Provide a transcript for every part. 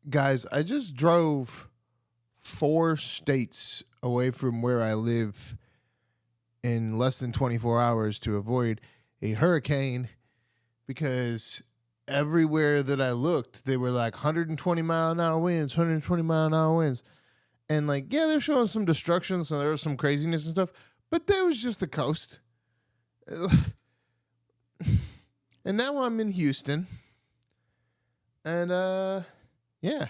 Guys, I just drove 4 states away from where I live in less than 24 hours to avoid a hurricane because everywhere that I looked, they were like 120 mile an hour winds, 120 mile an hour winds. And like, yeah, they're showing some destruction, so there was some craziness and stuff, but that was just the coast. And now I'm in Houston. And, yeah,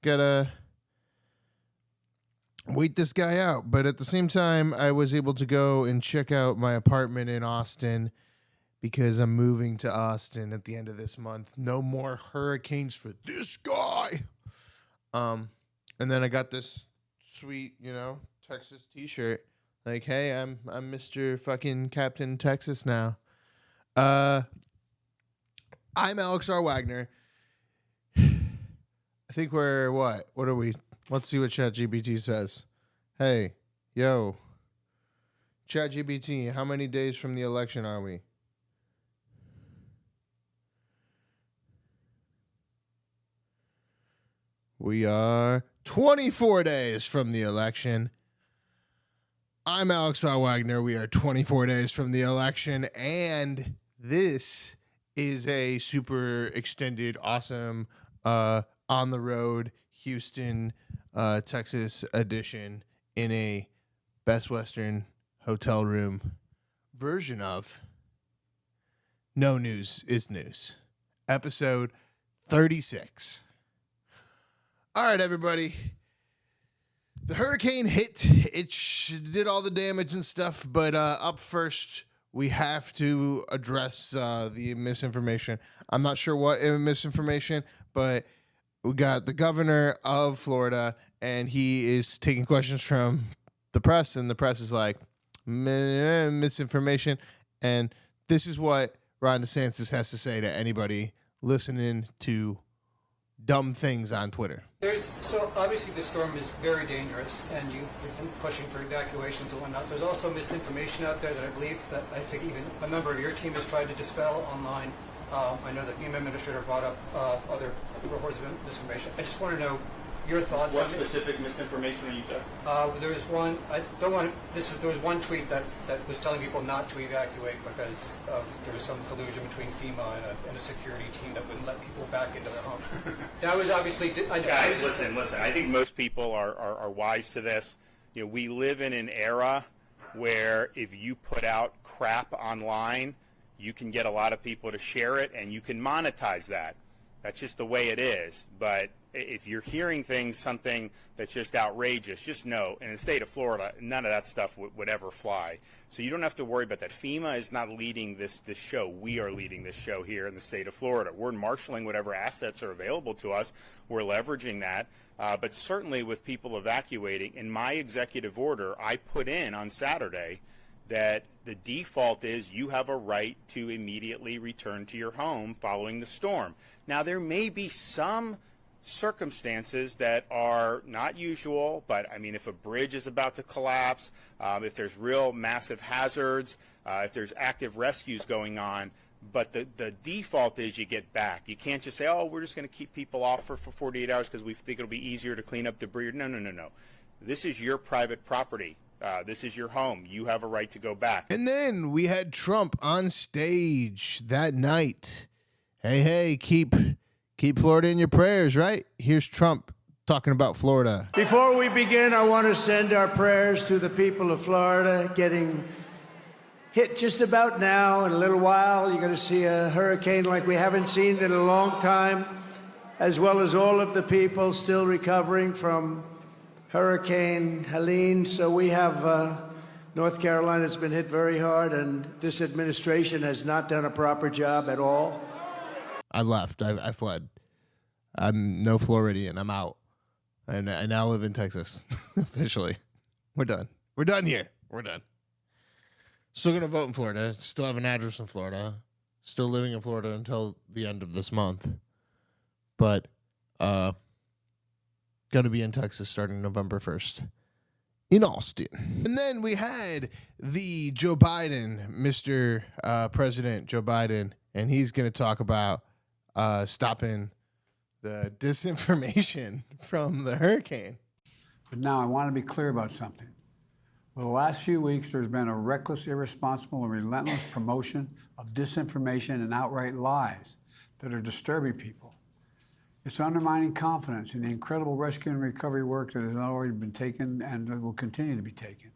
gotta wait this guy out. But at the same time, I was able to go and check out my apartment in Austin because I'm moving to Austin at the end of this month. No more hurricanes for this guy. And then I got this sweet, Texas t-shirt. Like, hey, I'm Mr. fucking Captain Texas now. I'm Alex R. Wagner. I think we're what? What are we? Let's see what ChatGPT says. Hey, yo. ChatGPT, how many days from the election are we? We are 24 days from the election. I'm Alex R. Wagner. We are 24 days from the election, and this is a super extended, awesome, on the road Houston, Texas edition in a Best Western hotel room version of No News is News, episode 36. All right, everybody. The hurricane hit. It did all the damage and stuff, but up first, we have to address the misinformation. I'm not sure what misinformation, but we got the governor of Florida, and he is taking questions from the press, and the press is like, misinformation. And this is what Ron DeSantis has to say to anybody listening to dumb things on Twitter. So obviously the storm is very dangerous, and you've been pushing for evacuations and whatnot. There's also misinformation out there that I think even a member of your team has tried to dispel online. I know the FEMA administrator brought up other reports of misinformation. I just want to know your thoughts. What specific misinformation are you talking? There was one. There was one tweet that was telling people not to evacuate because there was some collusion between FEMA and a security team that wouldn't let people back into their homes. That was obviously. Guys, listen. I think most people are wise to this. We live in an era where if you put out crap online, you can get a lot of people to share it, and you can monetize that. That's just the way it is. But if you're hearing something that's just outrageous, just know, in the state of Florida, none of that stuff would ever fly. So you don't have to worry about that. FEMA is not leading this show. We are leading this show here in the state of Florida. We're marshaling whatever assets are available to us. We're leveraging that. But certainly with people evacuating, in my executive order, I put in on Saturday that the default is you have a right to immediately return to your home following the storm. Now, there may be some circumstances that are not usual, but I mean, if a bridge is about to collapse, if there's real massive hazards, if there's active rescues going on, but the default is you get back. You can't just say, oh, we're just going to keep people off for 48 hours because we think it'll be easier to clean up debris. No. This is your private property. This is your home. You have a right to go back. And then we had Trump on stage that night. Hey, keep Florida in your prayers, right? Here's Trump talking about Florida. Before we begin, I want to send our prayers to the people of Florida getting hit just about now. In a little while, you're going to see a hurricane like we haven't seen in a long time, as well as all of the people still recovering from Hurricane Helene. So we have North Carolina has been hit very hard, and this administration has not done a proper job at all. I left. I fled. I'm no Floridian. I'm out. And I now live in Texas. Officially. We're done. We're done here. We're done. Still going to vote in Florida. Still have an address in Florida. Still living in Florida until the end of this month. But going to be in Texas starting November 1st in Austin. And then we had the Joe Biden, Mr. President Joe Biden, and he's going to talk about stopping the disinformation from the hurricane. But now I want to be clear about something. For the last few weeks, there's been a reckless, irresponsible, and relentless promotion of disinformation and outright lies that are disturbing people. It's undermining confidence in the incredible rescue and recovery work that has already been taken and will continue to be taken.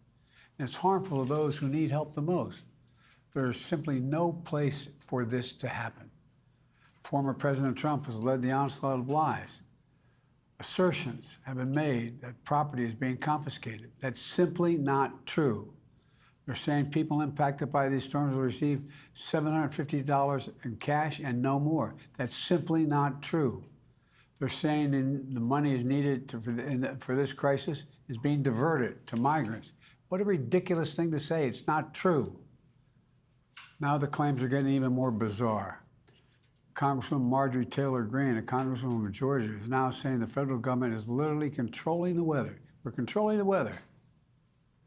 And it's harmful to those who need help the most. There's simply no place for this to happen. Former President Trump has led the onslaught of lies. Assertions have been made that property is being confiscated. That's simply not true. They're saying people impacted by these storms will receive $750 in cash and no more. That's simply not true. They're saying the money is needed for this crisis is being diverted to migrants. What a ridiculous thing to say. It's not true. Now the claims are getting even more bizarre. Congresswoman Marjorie Taylor Greene, a congresswoman from Georgia, is now saying the federal government is literally controlling the weather. We're controlling the weather.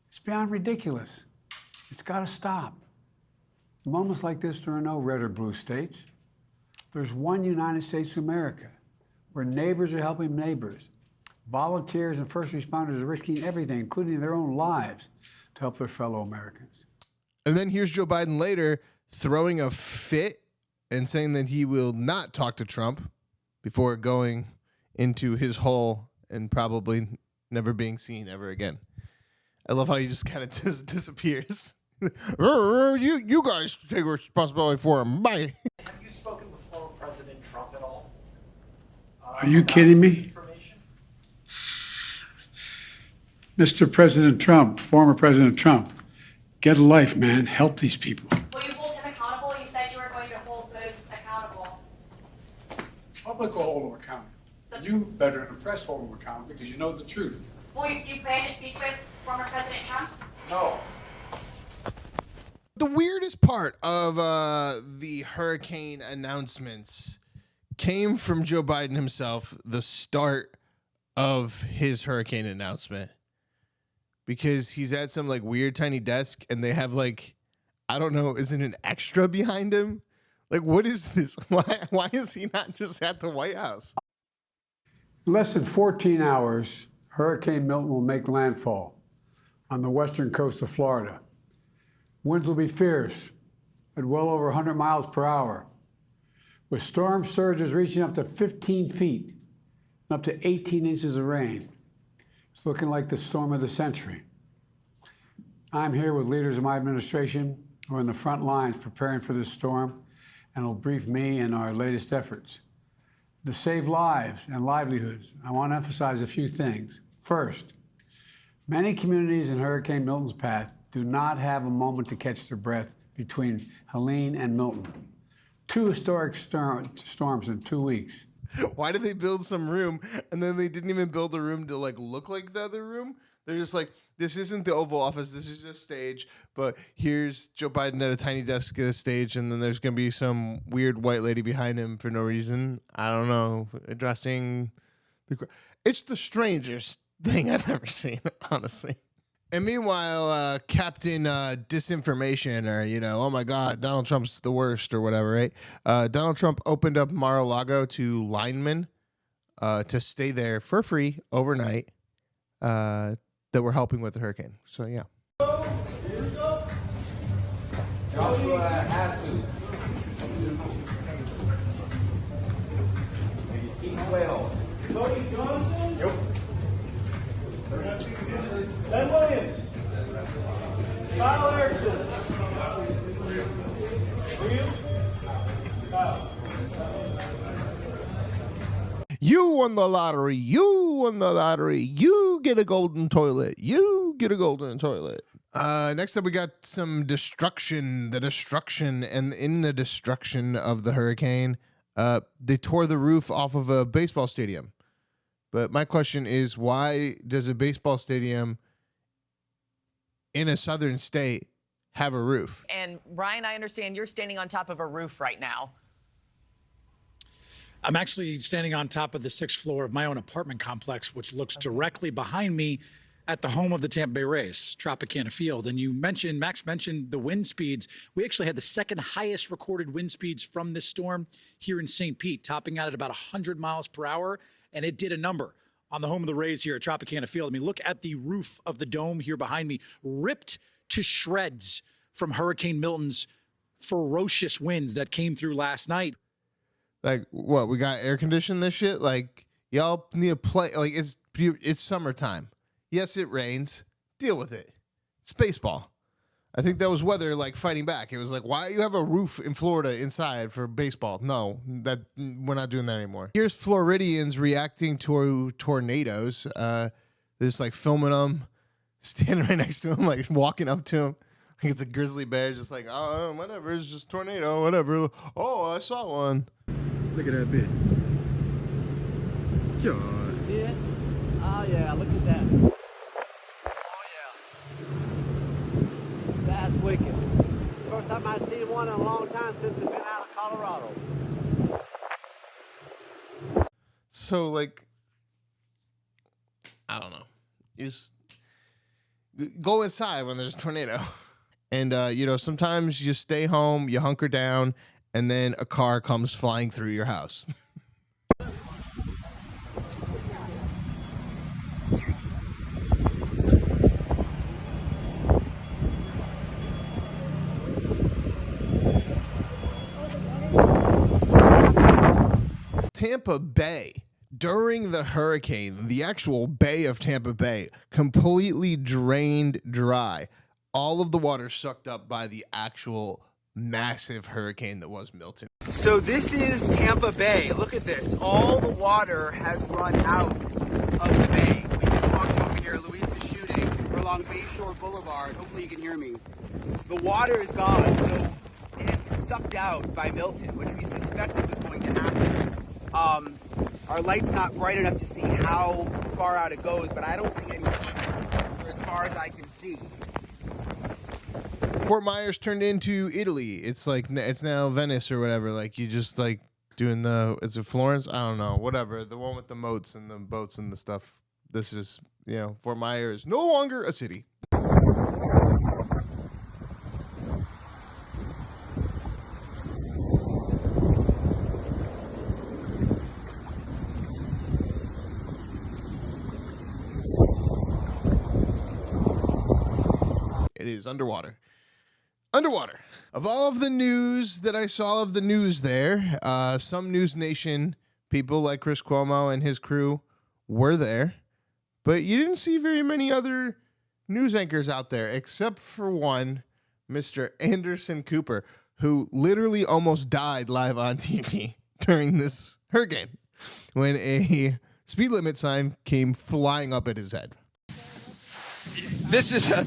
It's beyond ridiculous. It's got to stop. In moments like this, there are no red or blue states. There's one United States of America, where neighbors are helping neighbors. Volunteers and first responders are risking everything, including their own lives, to help their fellow Americans. And then here's Joe Biden later throwing a fit and saying that he will not talk to Trump before going into his hole and probably never being seen ever again. I love how he just kind of just disappears. You guys take responsibility for him. Bye. Have you spoken before President Trump at all? Are you kidding me? Mr. President Trump, former President Trump, get a life, man. Help these people. Will you hold him accountable? You said you were going to hold those accountable. Public will hold them accountable. You better than the press hold them accountable because you know the truth. Do you plan to speak with former President Trump? No. The weirdest part of the hurricane announcements came from Joe Biden himself, the start of his hurricane announcement. Because he's at some like weird tiny desk and they have like, I don't know, is it an extra behind him? Like, what is this? Why is he not just at the White House? In less than 14 hours, Hurricane Milton will make landfall on the western coast of Florida. Winds will be fierce at well over 100 miles per hour, with storm surges reaching up to 15 feet and up to 18 inches of rain. It's looking like the storm of the century. I'm here with leaders of my administration who are in the front lines preparing for this storm and will brief me in our latest efforts. To save lives and livelihoods, I want to emphasize a few things. First, many communities in Hurricane Milton's path do not have a moment to catch their breath between Helene and Milton. Two historic storms in 2 weeks. Why did they build some room and then they didn't even build a room to like look like the other room? They're just like, this isn't the Oval Office, this is just stage, but here's Joe Biden at a tiny desk at a stage, and then there's going to be some weird white lady behind him for no reason. I don't know, addressing the... It's the strangest thing I've ever seen, honestly. And meanwhile, Captain Disinformation, or, you know, oh my God, Donald Trump's the worst or whatever, right? Donald Trump opened up Mar-a-Lago to linemen to stay there for free overnight that were helping with the hurricane. So, yeah. Joshua Hasu. Keith Wells. Cody Johnson? Yep. Ben Williams. Kyle Erickson. William? Kyle. You won the lottery. You won the lottery. You get a golden toilet. You get a golden toilet. Next up, we got some destruction. The destruction, and in the destruction of the hurricane, they tore the roof off of a baseball stadium. But my question is, why does a baseball stadium in a southern state have a roof? And Ryan, I understand you're standing on top of a roof right now. I'm actually standing on top of the 6th floor of my own apartment complex, which looks directly behind me at the home of the Tampa Bay Rays, Tropicana Field. And Max mentioned the wind speeds. We actually had the second highest recorded wind speeds from this storm here in St. Pete, topping out at about 100 miles per hour. And it did a number on the home of the Rays here at Tropicana Field. I mean, look at the roof of the dome here behind me, ripped to shreds from Hurricane Milton's ferocious winds that came through last night. Like, what, we got air conditioned this shit? Like, y'all need to play. Like, it's summertime. Yes, it rains. Deal with it. It's baseball. I think that was weather, like, fighting back. It was like, why do you have a roof in Florida inside for baseball? No, we're not doing that anymore. Here's Floridians reacting to tornadoes. They're just, like, filming them, standing right next to them, like, walking up to them. I think it's a grizzly bear, just like, oh, whatever, it's just tornado, whatever. Oh, I saw one. Look at that bit. God. See it? Oh, yeah, look at that. That's wicked. First time I've seen one in a long time since it's been out of Colorado. So, like, I don't know. You just go inside when there's a tornado. And, sometimes you stay home, you hunker down, and then a car comes flying through your house. Tampa Bay, during the hurricane, the actual bay of Tampa Bay completely drained dry. All of the water sucked up by the actual massive hurricane that was Milton. So this is Tampa Bay. Look at this. All the water has run out of the bay. We just walked over here. Luis is shooting. We're along Bayshore Boulevard. Hopefully you can hear me. The water is gone, so it has been sucked out by Milton, which we suspected was going to happen. Our light's not bright enough to see how far out it goes, but I don't see any for as far as I can see. Fort Myers turned into Italy. It's like, it's now Venice or whatever. Like, you just like doing is it Florence? I don't know. Whatever. The one with the moats and the boats and the stuff. This is, Fort Myers no longer a city. It is underwater. Of all of the news that I saw of the news there, some News Nation people like Chris Cuomo and his crew were there, but you didn't see very many other news anchors out there, except for one, Mr. Anderson Cooper, who literally almost died live on TV during this hurricane when a speed limit sign came flying up at his head. This is the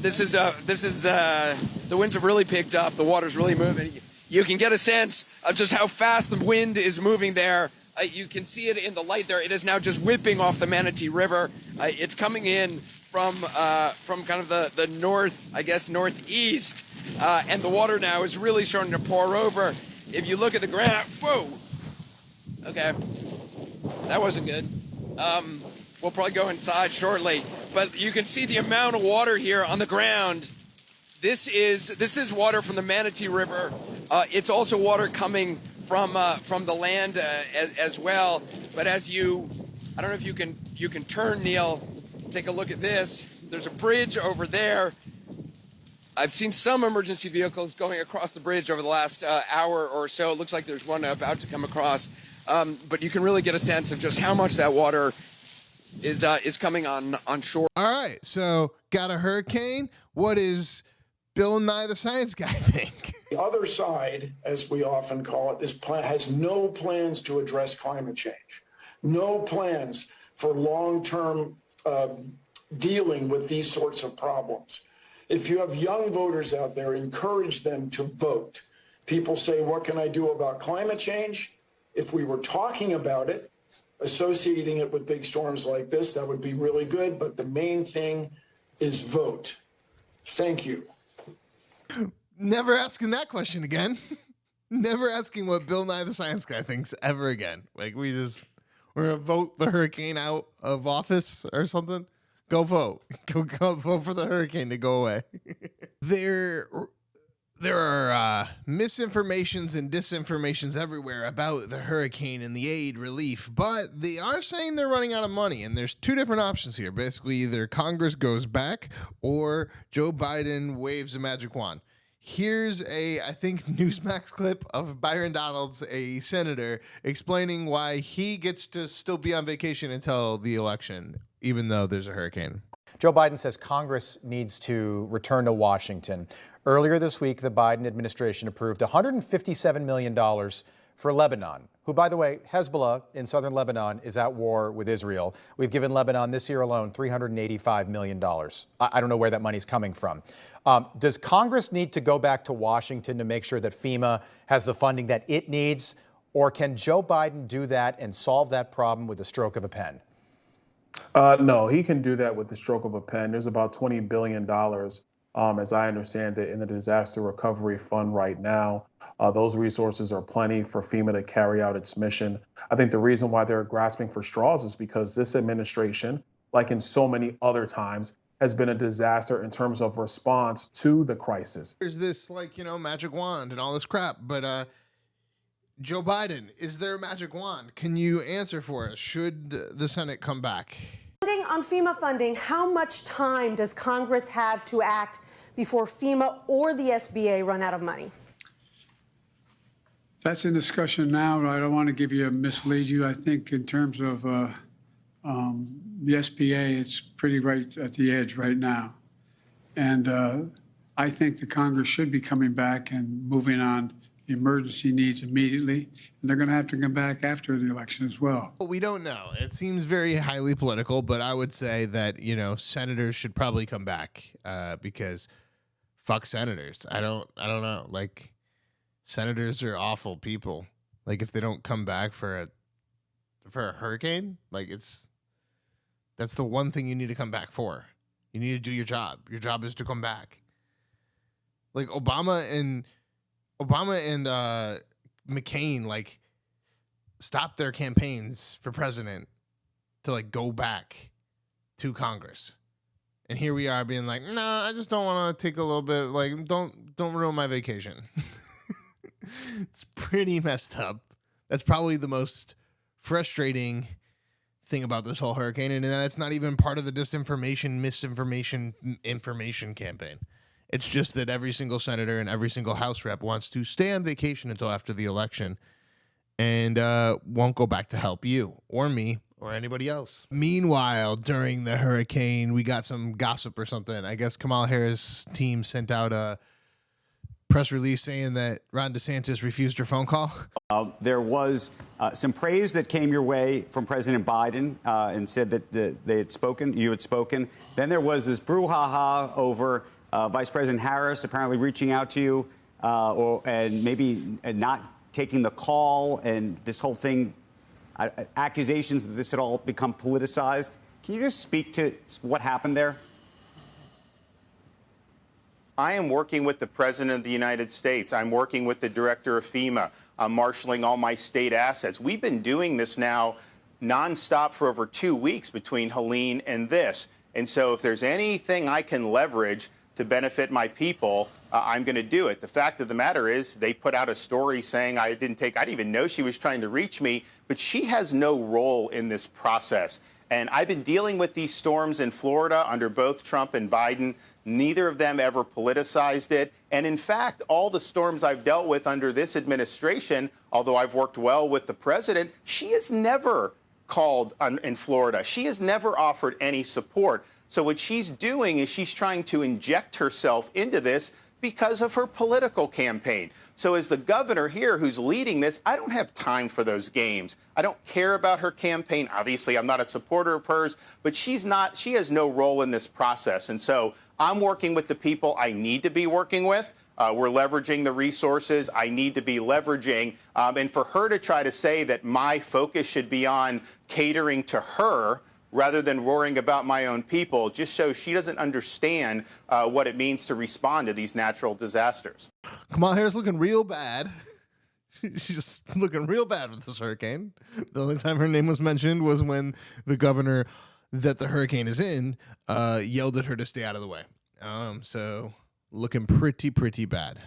winds have really picked up. The water's really moving. You can get a sense of just how fast the wind is moving there. You can see it in the light there. It is now just whipping off the Manatee River. It's coming in from kind of the north, I guess, northeast, and the water now is really starting to pour over. If you look at the graph, whoa, okay, that wasn't good. We'll probably go inside shortly, but you can see the amount of water here on the ground. This is water from the Manatee River. It's also water coming from the land as well. But I don't know if you can turn, Neil. Take a look at this. There's a bridge over there. I've seen some emergency vehicles going across the bridge over the last hour or so. It looks like there's one about to come across. But you can really get a sense of just how much that water is coming on shore. All right, so got a hurricane. What is Bill Nye the Science Guy think? The other side, as we often call it, has no plans to address climate change, no plans for long-term dealing with these sorts of problems. If you have young voters out there, encourage them to vote. People say, what can I do about climate change? If we were talking about it, associating it with big storms like this, that would be really good. But the main thing is vote. Thank you. Never asking that question again. Never asking what Bill Nye the Science Guy thinks ever again. Like, we're going to vote the hurricane out of office or something. Go vote. Go vote for the hurricane to go away. There are misinformations and disinformations everywhere about the hurricane and the aid relief, but they are saying they're running out of money, and there's two different options here. Basically, either Congress goes back or Joe Biden waves a magic wand. Here's I think, Newsmax clip of Byron Donalds, a senator, explaining why he gets to still be on vacation until the election, even though there's a hurricane. Joe Biden says Congress needs to return to Washington. Earlier this week, the Biden administration approved $157 million for Lebanon, who, by the way, Hezbollah in southern Lebanon is at war with Israel. We've given Lebanon this year alone $385 million. I don't know where that money's coming from. Does Congress need to go back to Washington to make sure that FEMA has the funding that it needs, or can Joe Biden do that and solve that problem with the stroke of a pen? No, he can do that with the stroke of a pen. There's about $20 billion, as I understand it, in the disaster recovery fund right now. Those resources are plenty for FEMA to carry out its mission. I think the reason why they're grasping for straws is because this administration, like in so many other times, has been a disaster in terms of response to the crisis. There's this, magic wand and all this crap, but Joe Biden, is there a magic wand? Can you answer for us? Should the Senate come back? On FEMA funding, how much time does Congress have to act before FEMA or the SBA run out of money? That's in discussion now, but I don't want to mislead you. I think in terms of the SBA, it's pretty right at the edge right now. And I think the Congress should be coming back and moving on emergency needs immediately, and they're going to have to come back after the election as well. We don't know. It seems very highly political, but I would say that, senators should probably come back because fuck senators. I don't know. Like, senators are awful people. Like, if they don't come back for a hurricane, like, that's the one thing you need to come back for. You need to do your job. Your job is to come back. Like, Obama and McCain, like, stopped their campaigns for president to, like, go back to Congress. And here we are being like, nah, I just don't want to take a little bit, like, don't ruin my vacation. It's pretty messed up. That's probably the most frustrating thing about this whole hurricane, and that's not even part of the disinformation, misinformation, information campaign. It's just that every single senator and every single House rep wants to stay on vacation until after the election and won't go back to help you or me or anybody else. Meanwhile, during the hurricane, we got some gossip or something. I guess Kamala Harris' team sent out a press release saying that Ron DeSantis refused her phone call. There was some praise that came your way from President Biden and said that they had spoken, you had spoken. Then there was this brouhaha over Vice President Harris apparently reaching out to you and maybe not taking the call, and this whole thing, accusations that this had all become politicized. Can you just speak to what happened there? I am working with the President of the United States. I'm working with the Director of FEMA. I'm marshaling all my state assets. We've been doing this now nonstop for over 2 weeks between Helene and this. And so if there's anything I can leverage to benefit my people, I'm going to do it. The fact of the matter is they put out a story saying I didn't even know she was trying to reach me, but she has no role in this process. And I've been dealing with these storms in Florida under both Trump and Biden. Neither of them ever politicized it. And in fact, all the storms I've dealt with under this administration, although I've worked well with the president, she has never called in Florida. She has never offered any support. So what she's doing is she's trying to inject herself into this because of her political campaign. So as the governor here who's leading this, I don't have time for those games. I don't care about her campaign. Obviously, I'm not a supporter of hers, but she has no role in this process. And so I'm working with the people I need to be working with. We're leveraging the resources I need to be leveraging. And for her to try to say that my focus should be on catering to her rather than worrying about my own people just shows she doesn't understand what it means to respond to these natural disasters. Kamala Harris looking real bad. She's just looking real bad with this hurricane. The only time her name was mentioned was when the governor that the hurricane is in, yelled at her to stay out of the way. So looking pretty bad.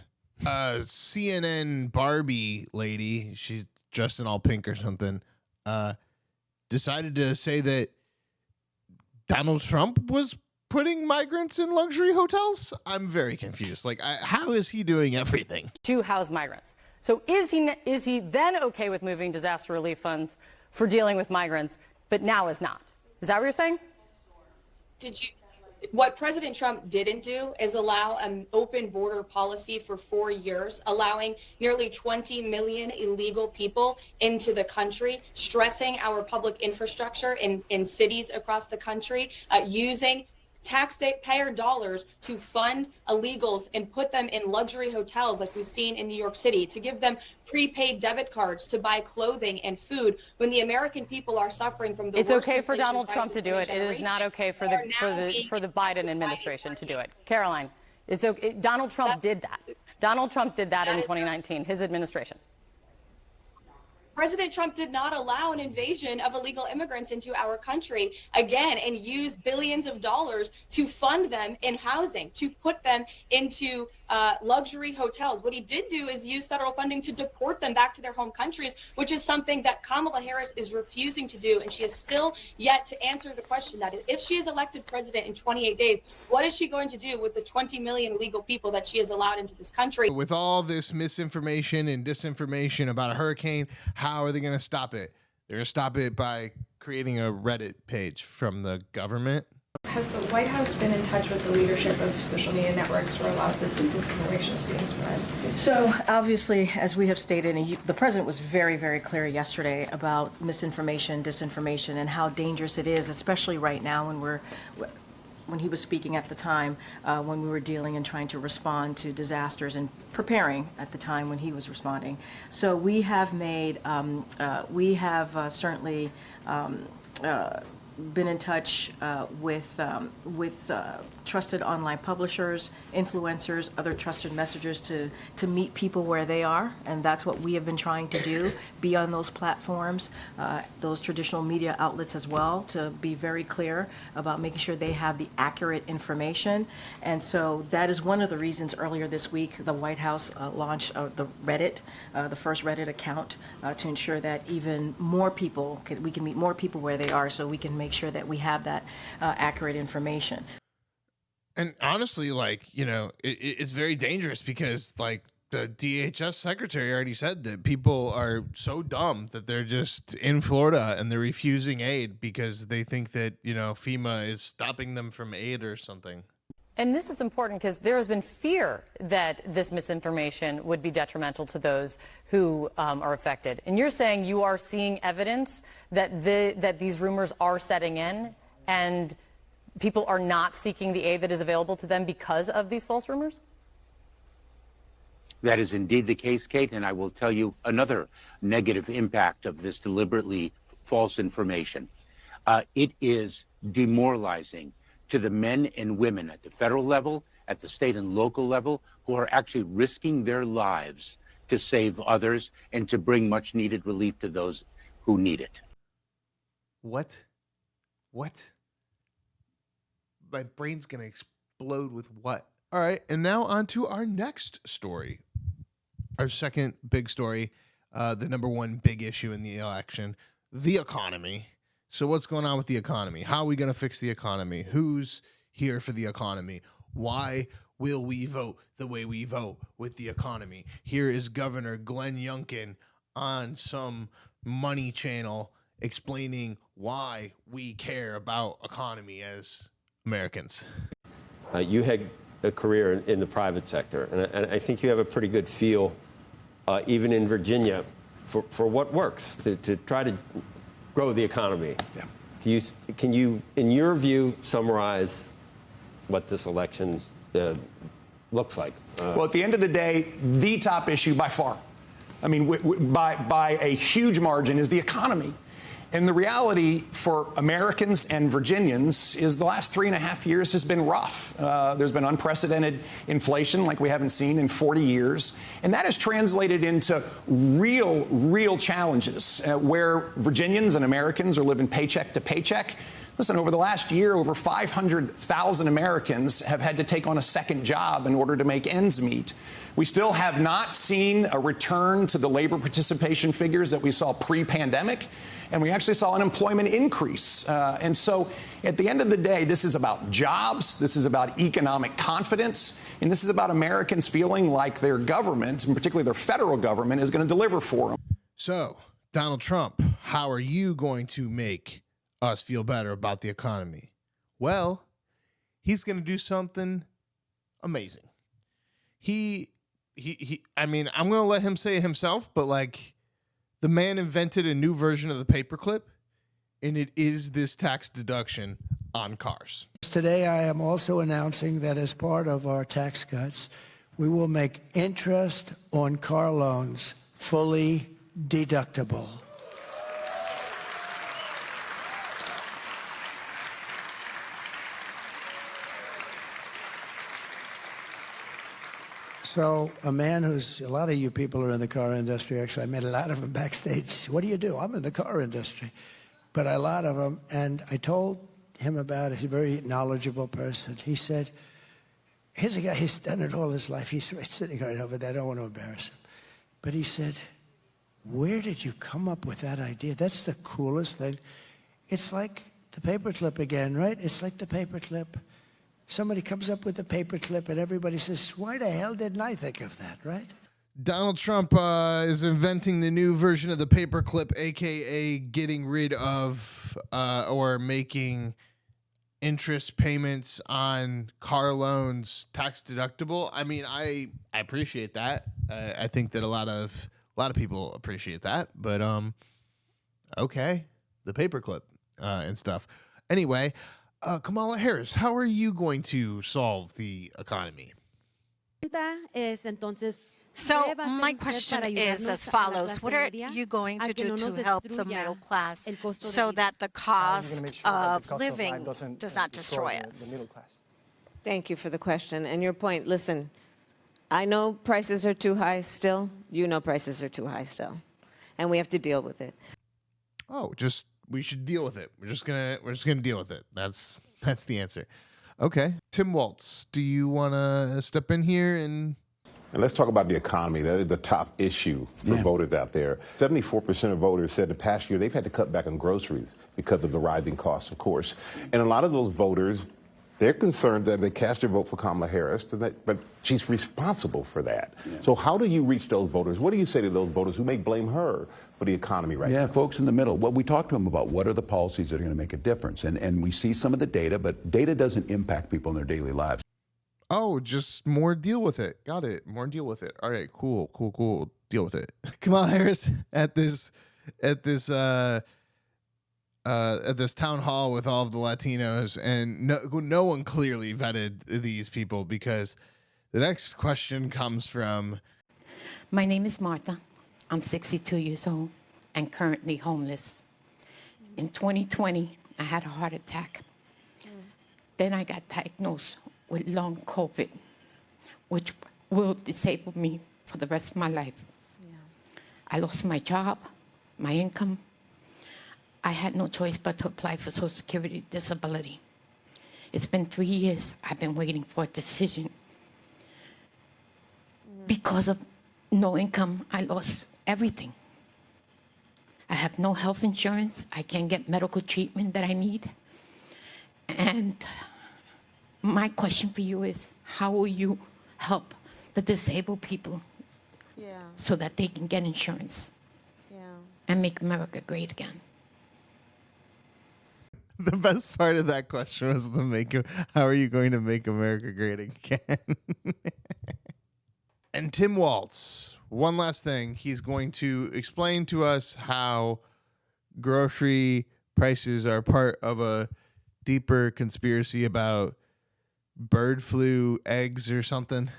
CNN Barbie lady, she's dressed in all pink or something, decided to say that Donald Trump was putting migrants in luxury hotels. I'm very confused. Like, how is he doing everything to house migrants? So is he then okay with moving disaster relief funds for dealing with migrants, but now is not? Is that what you're saying? What President Trump didn't do is allow an open border policy for 4 years, allowing nearly 20 million illegal people into the country, stressing our public infrastructure in cities across the country, using taxpayer dollars to fund illegals and put them in luxury hotels like we've seen in New York City, to give them prepaid debit cards to buy clothing and food when the American people are suffering from the It's worst okay for inflation Donald Trump to do it. It is not okay for the Biden administration to do it. Caroline, it's okay. Donald Trump did that. Donald Trump did that in 2019, his administration. President Trump did not allow an invasion of illegal immigrants into our country again and use billions of dollars to fund them in housing, to put them into luxury hotels. What he did do is use federal funding to deport them back to their home countries, which is something that Kamala Harris is refusing to do. And she is still yet to answer the question that if she is elected president in 28 days, what is she going to do with the 20 million illegal people that she has allowed into this country? With all this misinformation and disinformation about a hurricane, how are they going to stop it? They're going to stop it by creating a Reddit page from the government. Has the White House been in touch with the leadership of social media networks where a lot of this disinformation is being spread? So obviously, as we have stated, and the president was very clear yesterday about misinformation, disinformation, and how dangerous it is, especially right now when he was speaking at the time, when we were dealing and trying to respond to disasters and preparing at the time when he was responding. So we have made, certainly been in touch with trusted online publishers, influencers, other trusted messengers to meet people where they are, and that's what we have been trying to do, be on those platforms, those traditional media outlets as well, to be very clear about making sure they have the accurate information. And so that is one of the reasons earlier this week the White House launched the Reddit, the first Reddit account, to ensure that even more people, we can meet more people where they are, so we can make sure that we have that accurate information. And honestly, it's very dangerous because, the DHS secretary already said that people are so dumb that they're just in Florida and they're refusing aid because they think that, FEMA is stopping them from aid or something. And this is important because there has been fear that this misinformation would be detrimental to those who are affected. And you're saying you are seeing evidence that these rumors are setting in and people are not seeking the aid that is available to them because of these false rumors? That is indeed the case, Kate, and I will tell you another negative impact of this deliberately false information. It is demoralizing to the men and women at the federal level, at the state and local level, who are actually risking their lives to save others and to bring much needed relief to those who need it. What? My brain's going to explode with what? All right, and now on to our next story. Our second big story, the number one big issue in the election, the economy. So what's going on with the economy? How are we going to fix the economy? Who's here for the economy? Why will we vote the way we vote with the economy? Here is Governor Glenn Youngkin on some money channel explaining why we care about economy as Americans. You had a career in the private sector, and I think you have a pretty good feel, even in Virginia, for what works to try to grow the economy. Yeah. Can you, in your view, summarize what this election looks like? Well, at the end of the day, the top issue by far, I mean, by a huge margin, is the economy. And the reality for Americans and Virginians is the last 3.5 years has been rough. There's been unprecedented inflation like we haven't seen in 40 years. And that has translated into real challenges where Virginians and Americans are living paycheck to paycheck. Listen, over the last year, over 500,000 Americans have had to take on a second job in order to make ends meet. We still have not seen a return to the labor participation figures that we saw pre-pandemic, and we actually saw an employment increase. And so at the end of the day, this is about jobs, this is about economic confidence, and this is about Americans feeling like their government, and particularly their federal government, is going to deliver for them. So, Donald Trump, how are you going to make us feel better about the economy? Well, he's going to do something amazing. I mean, I'm going to let him say it himself, but like, the man invented a new version of the paperclip, and it is this tax deduction on cars. Today, I am also announcing that as part of our tax cuts, we will make interest on car loans fully deductible. So a man who's, a lot of you people are in the car industry. Actually, I met a lot of them backstage. What do you do? I'm in the car industry. But a lot of them, and I told him about it. He's a very knowledgeable person. He said, here's a guy, he's done it all his life. He's sitting right over there. I don't want to embarrass him. But he said, where did you come up with that idea? That's the coolest thing. It's like the paperclip again, right? It's like the paperclip. Somebody comes up with a paperclip and everybody says, why the hell didn't I think of that, right? Donald Trump is inventing the new version of the paperclip, a.k.a. getting rid of or making interest payments on car loans tax deductible. I mean, I appreciate that. I think that a lot of people appreciate that. But okay, the paperclip and stuff. Anyway, Kamala Harris, how are you going to solve the economy? So my question is as follows. What are you going to do to help the middle class so that the cost of living does not destroy us? Thank you for the question. And your point, listen, I know prices are too high still. You know prices are too high still. And we have to deal with it. Oh, we should deal with it. We're just gonna deal with it. That's the answer. Okay. Tim Walz, do you want to step in here and let's talk about the economy. That is the top issue for voters out there. 74% of voters said the past year they've had to cut back on groceries because of the rising costs, of course. And a lot of those voters, they're concerned that they cast their vote for Kamala Harris, but she's responsible for that. Yeah. So how do you reach those voters? What do you say to those voters who may blame her for the economy right now? Yeah, folks in the middle. Well, we talk to them about what are the policies that are going to make a difference. And we see some of the data, but data doesn't impact people in their daily lives. Oh, just more deal with it. Got it. More deal with it. All right, cool. Deal with it. Kamala Harris at this town hall with all of the Latinos, and no one clearly vetted these people, because the next question comes from. My name is Martha. I'm 62 years old and currently homeless. In 2020, I had a heart attack. Then I got diagnosed with long COVID, which will disable me for the rest of my life. Yeah. I lost my job, my income. I had no choice but to apply for Social Security disability. It's been 3 years. I've been waiting for a decision. Because of no income, I lost everything. I have no health insurance. I can't get medical treatment that I need. And my question for you is, how will you help the disabled people so that they can get insurance and make America great again? The best part of that question was how are you going to make America great again? And Tim Walz, one last thing. He's going to explain to us how grocery prices are part of a deeper conspiracy about bird flu eggs or something.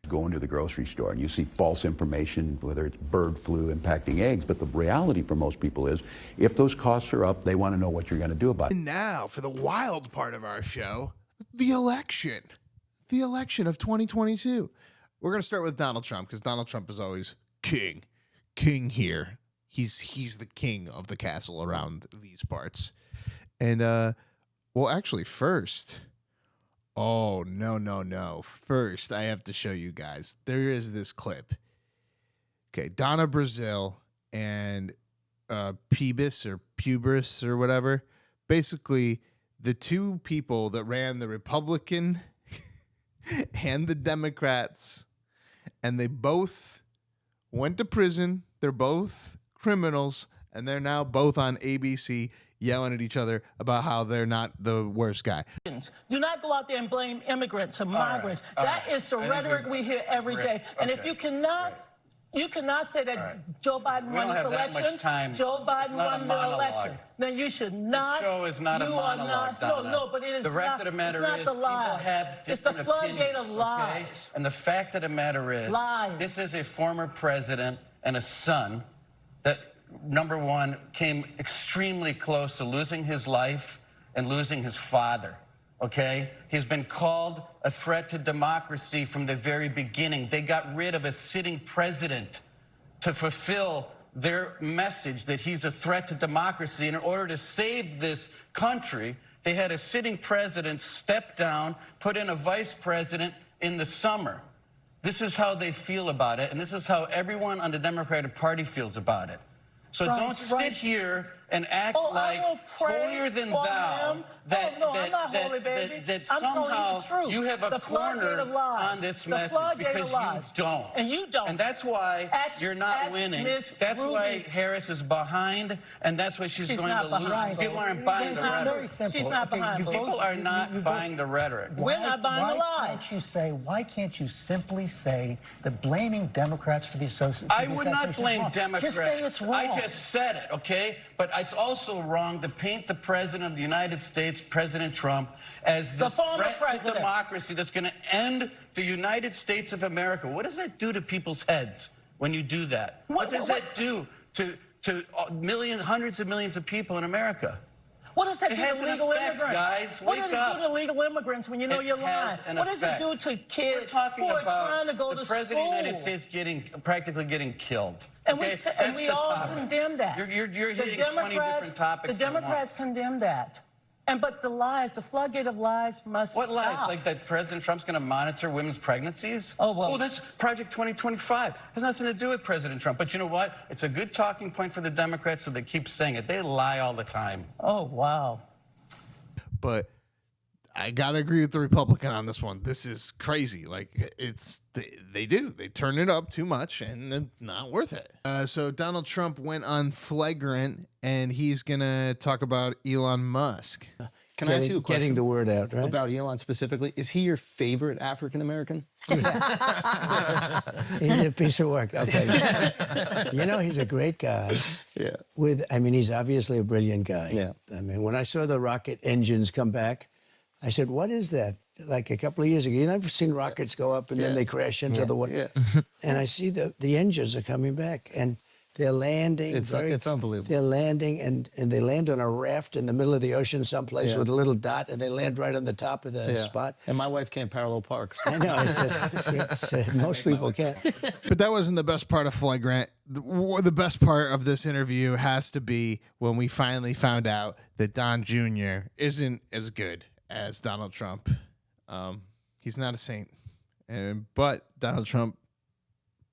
Go into the grocery store and you see false information, whether it's bird flu impacting eggs. But the reality for most people is if those costs are up, they want to know what you're going to do about it. And now for the wild part of our show, the election. The election of 2022. We're going to start with Donald Trump, because Donald Trump is always king here. He's the king of the castle around these parts. And, well, actually, first, oh, no. First, I have to show you guys. There is this clip. Okay, Donna Brazile and Pubis or whatever. Basically, the two people that ran the Republican and the Democrats, and they both went to prison. They're both criminals, and they're now both on ABC yelling at each other about how they're not the worst guy. Do not go out there and blame immigrants or migrants. That is the rhetoric we hear every day. And if you cannot... You cannot say that Joe Biden won this election. Joe Biden won the election. Then you should not. The show is not a monologue. No, but it is the fact of the matter it's not is the lies. People have it's the different floodgate of opinions, lies. Okay? And the fact of the matter is, this is a former president and a son that, number one, came extremely close to losing his life and losing his father. Okay? He's been called a threat to democracy from the very beginning. They got rid of a sitting president to fulfill their message that he's a threat to democracy. And in order to save this country, they had a sitting president step down, put in a vice president in the summer. This is how they feel about it, and this is how everyone on the Democratic Party feels about it. So don't sit here and act like holier than thou, that somehow you have a corner on this message because you don't. And you don't. And that's why you're not winning. That's why Harris is behind, and that's why she's going to lose. People aren't buying the rhetoric. She's not behind. People are not buying the rhetoric. We're not buying the lies. Why can't you simply say that blaming Democrats for the association? I would not blame Democrats. Just say it's wrong. I just said it, okay? But it's also wrong to paint the President of the United States, President Trump, as the threat to democracy that's going to end the United States of America. What does that do to people's heads when you do that? What does that do to millions, hundreds of millions of people in America? What does that do has to an legal effect, immigrants? guys. What Wake does it up. do to legal immigrants when you know you're lying? What does it do to kids who are trying to go to school? The President of the United States practically getting killed. And okay? we all condemn that. You're hitting 20 different topics. The Democrats condemn that. But the lies, the floodgate of lies must stop. What lies? Like that President Trump's going to monitor women's pregnancies? Oh, well. Oh, that's Project 2025. Has nothing to do with President Trump. But you know what? It's a good talking point for the Democrats, so they keep saying it. They lie all the time. Oh, wow. But I gotta agree with the Republican on this one. This is crazy. Like they turn it up too much, and it's not worth it. So Donald Trump went on flagrant, and he's gonna talk about Elon Musk. Can I ask you a question? Getting the word out, right? About Elon specifically. Is he your favorite African American? He's a piece of work, I'll tell you. You know, he's a great guy. Yeah. He's obviously a brilliant guy. Yeah. I mean, when I saw the rocket engines come back, I said, what is that? Like a couple of years ago, you never seen rockets go up and then they crash into the water. Yeah. And I see the engines are coming back, and they're landing. It's unbelievable. They're landing, and they land on a raft in the middle of the ocean someplace with a little dot, and they land right on the top of the spot. And my wife can't parallel park. I know. Most people can't. But that wasn't the best part of flagrant. The best part of this interview has to be when we finally found out that Don Jr. isn't as good as Donald Trump. He's not a saint. But Donald Trump,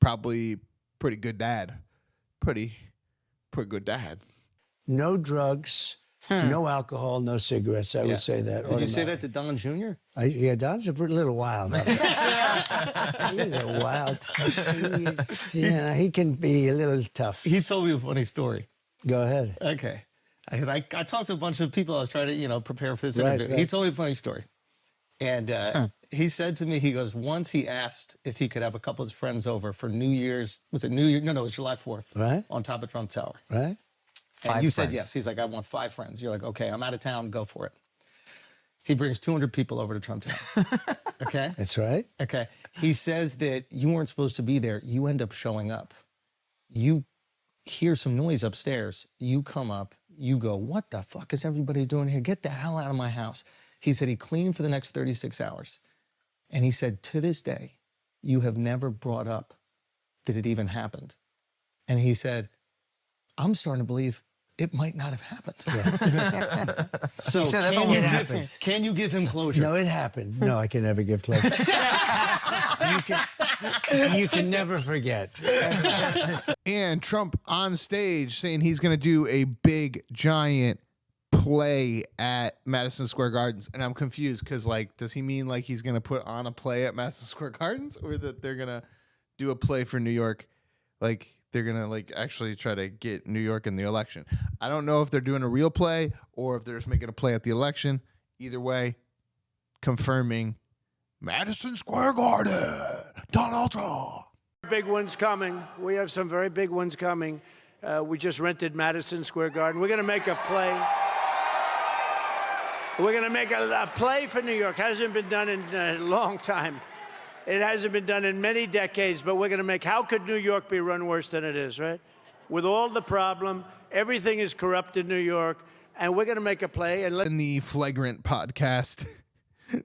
probably pretty good dad. Pretty good dad. No drugs, no alcohol, no cigarettes. I would say that. Did you say that to Don Jr.? Yeah, Don's a little wild. He's a wild. He can be a little tough. He told me a funny story. Go ahead. Okay. I talked to a bunch of people. I was trying to, prepare for this interview. Right. He told me a funny story. And he said to me, he goes, once he asked if he could have a couple of his friends over for New Year's. Was it New Year? No, it was July 4th. Right. On top of Trump Tower. Right. And you said yes. He's like, I want 5 friends. You're like, okay, I'm out of town. Go for it. He brings 200 people over to Trump Tower. Okay? That's right. Okay. He says that you weren't supposed to be there. You end up showing up. You hear some noise upstairs. You come up. You go, what the fuck is everybody doing here? Get the hell out of my house. He said he cleaned for the next 36 hours. And he said, to this day, you have never brought up that it even happened. And he said, I'm starting to believe it might not have happened. So He said can you give him closure? No, it happened. No, I can never give closure. you can never forget. And Trump on stage saying he's going to do a big, giant play at Madison Square Gardens. And I'm confused because, like, does he mean like he's going to put on a play at Madison Square Gardens, or that they're going to do a play for New York? Like, they're going to, like, actually try to get New York in the election. I don't know if they're doing a real play or if they're just making a play at the election. Either way, confirming Madison Square Garden, Donald Trump. Big ones coming. We have some very big ones coming. We just rented Madison Square Garden. We're going to make a play. We're going to make a play for New York. Hasn't been done in a long time. It hasn't been done in many decades, but we're going to make, how could New York be run worse than it is, right? With all the problem, everything is corrupt in New York, and we're going to make a play. And in the Flagrant podcast,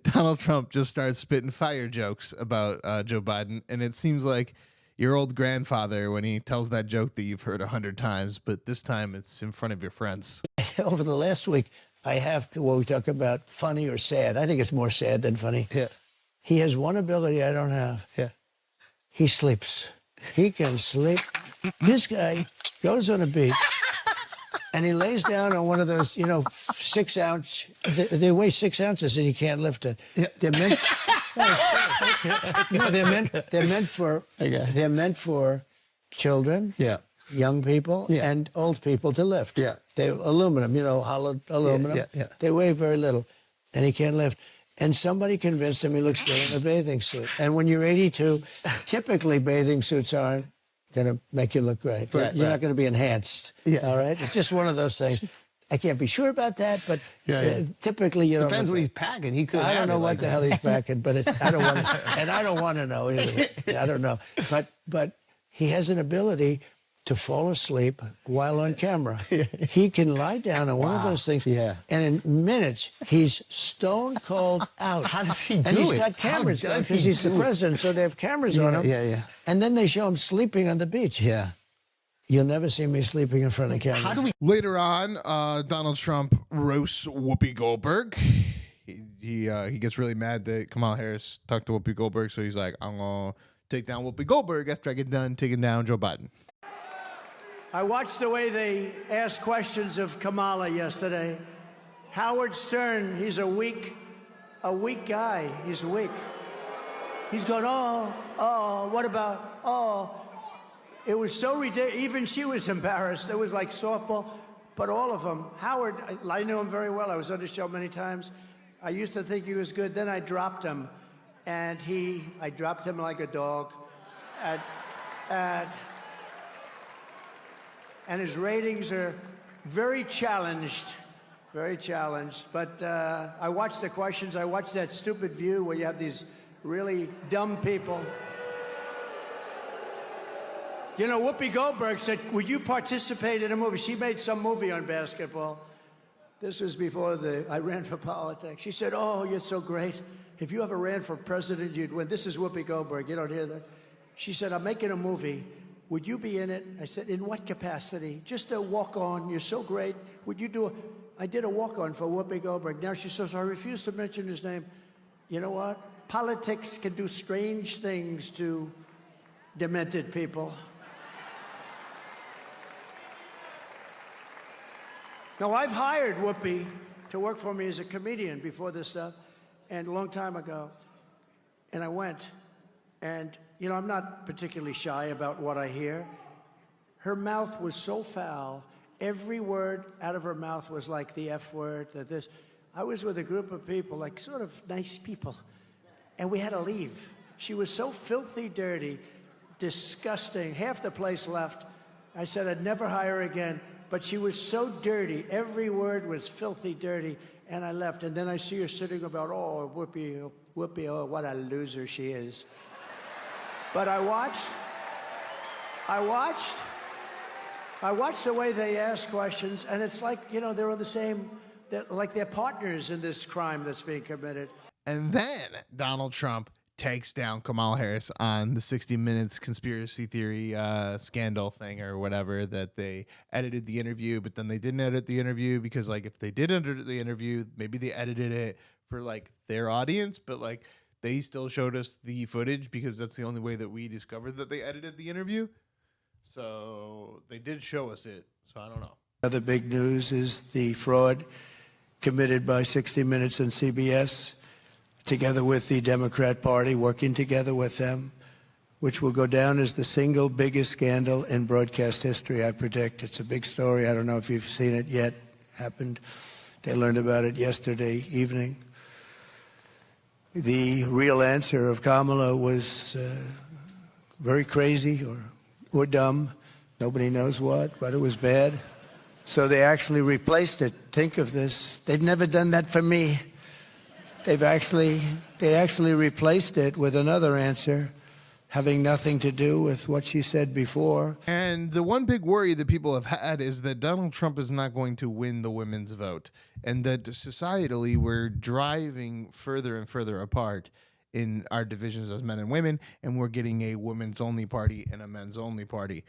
Donald Trump just starts spitting fire jokes about Joe Biden, and it seems like your old grandfather when he tells that joke that you've heard 100 times, but this time it's in front of your friends. Over the last week, I have to, well, we talk about funny or sad. I think it's more sad than funny. Yeah. He has one ability I don't have. Yeah. He sleeps. He can sleep. This guy goes on a beach and he lays down on one of those, 6 ounce, they weigh 6 ounces and you can't lift it. Yeah. They're meant, no, they're meant for children. Yeah. Young people and old people to lift. Yeah. They're aluminum, hollowed aluminum. Yeah. They weigh very little, and he can't lift. And somebody convinced him he looks good in a bathing suit. And when you're 82, typically bathing suits aren't going to make you look great. You're not going to be enhanced. Yeah. All right? It's just one of those things. I can't be sure about that, but typically you don't. Depends what he's packing. He could. I don't know what the hell he's packing, but I don't want to, and I don't want to know either. I don't know, but he has an ability to fall asleep while on camera. He can lie down on one of those things, and in minutes, he's stone cold out. How does he do it? And he's got cameras because he's the president, so they have cameras on him. Yeah. And then they show him sleeping on the beach. Yeah. You'll never see me sleeping in front of camera. Later on, Donald Trump roasts Whoopi Goldberg. He gets really mad that Kamala Harris talked to Whoopi Goldberg, so he's like, I'm going to take down Whoopi Goldberg after I get done taking down Joe Biden. I watched the way they asked questions of Kamala yesterday. Howard Stern, he's a weak guy. He's weak. He's going, what about, It was so ridiculous. Even she was embarrassed. It was like softball. But all of them. Howard, I knew him very well. I was on the show many times. I used to think he was good. Then I dropped him. And I dropped him like a dog. And his ratings are very challenged. Very challenged. But I watched the questions. I watched that stupid View where you have these really dumb people. Whoopi Goldberg said, would you participate in a movie? She made some movie on basketball. This was before I ran for politics. She said, oh, you're so great. If you ever ran for president, you'd win. This is Whoopi Goldberg. You don't hear that? She said, I'm making a movie. Would you be in it? I said, in what capacity? Just a walk-on. You're so great. Would you do I did a walk-on for Whoopi Goldberg. Now she says, I refuse to mention his name. You know what? Politics can do strange things to demented people. Now, I've hired Whoopi to work for me as a comedian before this stuff, and a long time ago. And I went, and, I'm not particularly shy about what I hear. Her mouth was so foul, every word out of her mouth was like the F word, that this. I was with a group of people, like sort of nice people, and we had to leave. She was so filthy dirty, disgusting, half the place left. I said I'd never hire her again. But she was so dirty. Every word was filthy dirty. And I left. And then I see her sitting about, Whoopi, oh, what a loser she is. But I watched the way they ask questions. And it's like, they're on the same, they're partners in this crime that's being committed. And then Donald Trump takes down Kamala Harris on the 60 Minutes conspiracy theory scandal thing or whatever, that they edited the interview, but then they didn't edit the interview because, like, if they did edit the interview, maybe they edited it for, like, their audience, but, like, they still showed us the footage because that's the only way that we discovered that they edited the interview. So they did show us it. So I don't know. Other big news is the fraud committed by 60 Minutes and CBS, together with the Democrat Party, working together with them, which will go down as the single biggest scandal in broadcast history, I predict. It's a big story. I don't know if you've seen it yet. Happened. They learned about it yesterday evening. The real answer of Kamala was very crazy or dumb. Nobody knows what, but it was bad. So they actually replaced it. Think of this. They've never done that for me. They actually replaced it with another answer having nothing to do with what she said before. And the one big worry that people have had is that Donald Trump is not going to win the women's vote, and that societally we're driving further and further apart in our divisions as men and women, and we're getting a women's only party and a men's only party.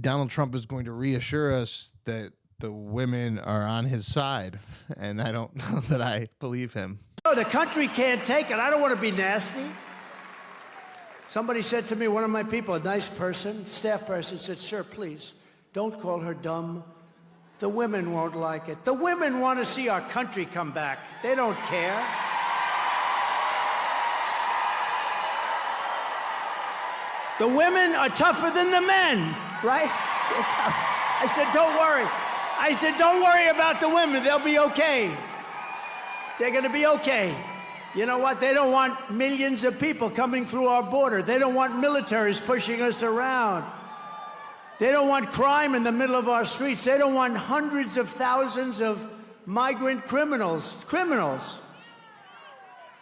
Donald Trump is going to reassure us that the women are on his side, and I don't know that I believe him. No, the country can't take it. I don't want to be nasty. Somebody said to me, one of my people, a nice person, staff person, said, "Sir, please, don't call her dumb. The women won't like it. The women want to see our country come back. They don't care." The women are tougher than the men, right? I said, don't worry. I said, don't worry about the women. They'll be okay. They're going to be okay. You know what? They don't want millions of people coming through our border. They don't want militaries pushing us around. They don't want crime in the middle of our streets. They don't want hundreds of thousands of migrant criminals.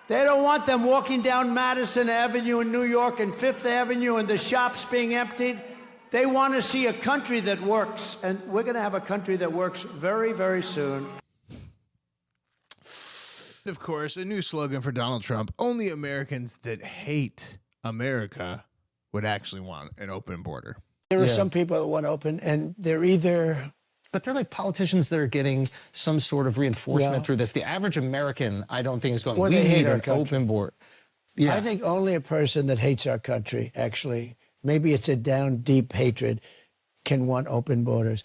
They don't want them walking down Madison Avenue in New York and Fifth Avenue and the shops being emptied. They want to see a country that works, and we're going to have a country that works very, very soon. Of course, a new slogan for Donald Trump: only Americans that hate America would actually want an open border. There are some people that want open, and they're either... But they're like politicians that are getting some sort of reinforcement through this. The average American, I don't think, is going, we need an open border. Yeah. I think only a person that hates our country, actually, maybe it's a down deep hatred, can want open borders.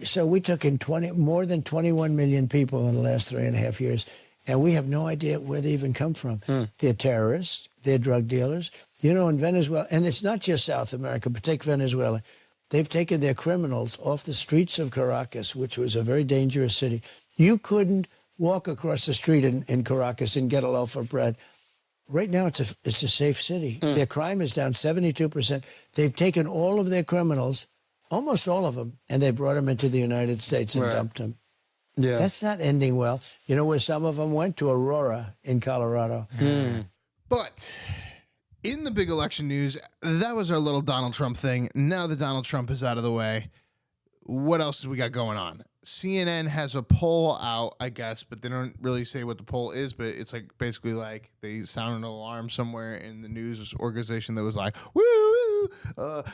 So we took in more than 21 million people in the last 3.5 years, and we have no idea where they even come from. They're terrorists, they're drug dealers. You know, in Venezuela, and it's not just South America, but take Venezuela. They've taken their criminals off the streets of Caracas, which was a very dangerous city. You couldn't walk across the street in Caracas and get a loaf of bread. Right now, it's a safe city. Their crime is down 72%. They've taken all of their criminals, almost all of them, and they brought them into the United States and dumped them. Yeah. That's not ending well. You know where some of them went? To Aurora in Colorado. But in the big election news, that was our little Donald Trump thing. Now that Donald Trump is out of the way, what else do we got going on? CNN has a poll out, I guess, but they don't really say what the poll is, but it's like basically like they sound an alarm somewhere in the news organization that was like, woo,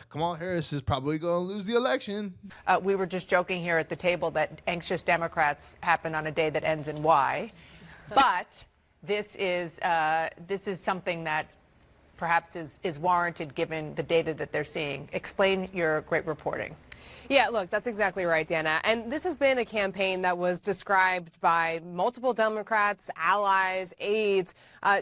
Kamala Harris is probably going to lose the election. We were just joking here at the table that anxious Democrats happen on a day that ends in Y, but this is something that perhaps is warranted given the data that they're seeing. Explain your great reporting. Yeah, look, that's exactly right, Dana. And this has been a campaign that was described by multiple Democrats, allies, aides,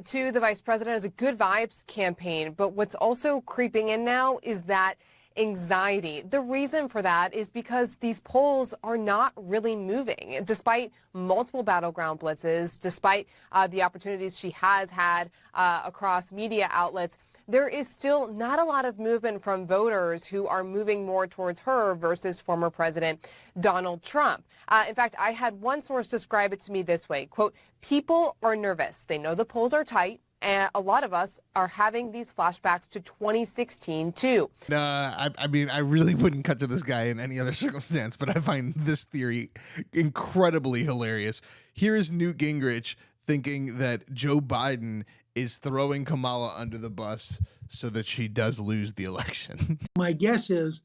to the vice president as a good vibes campaign. But what's also creeping in now is that anxiety. The reason for that is because these polls are not really moving. Despite multiple battleground blitzes, despite the opportunities she has had across media outlets, there is still not a lot of movement from voters who are moving more towards her versus former President Donald Trump. In fact, I had one source describe it to me this way, quote, people are nervous. They know the polls are tight. And a lot of us are having these flashbacks to 2016, too. I mean, I really wouldn't cut to this guy in any other circumstance, but I find this theory incredibly hilarious. Here is Newt Gingrich, thinking that Joe Biden is throwing Kamala under the bus so that she does lose the election. My guess is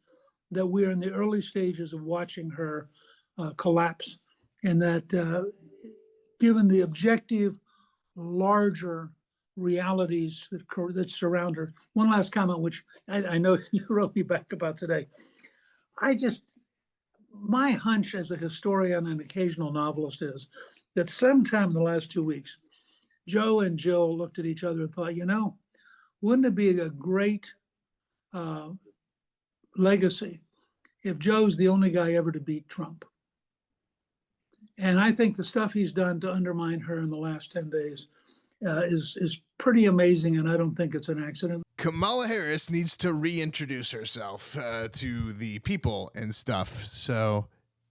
that we're in the early stages of watching her collapse, and that given the objective, larger realities that surround her. One last comment, which I know you wrote me back about today. My hunch as a historian and occasional novelist is that sometime in the last 2 weeks, Joe and Jill looked at each other and thought, wouldn't it be a great legacy if Joe's the only guy ever to beat Trump? And I think the stuff he's done to undermine her in the last 10 days is pretty amazing, and I don't think it's an accident. Kamala Harris needs to reintroduce herself to the people and stuff. So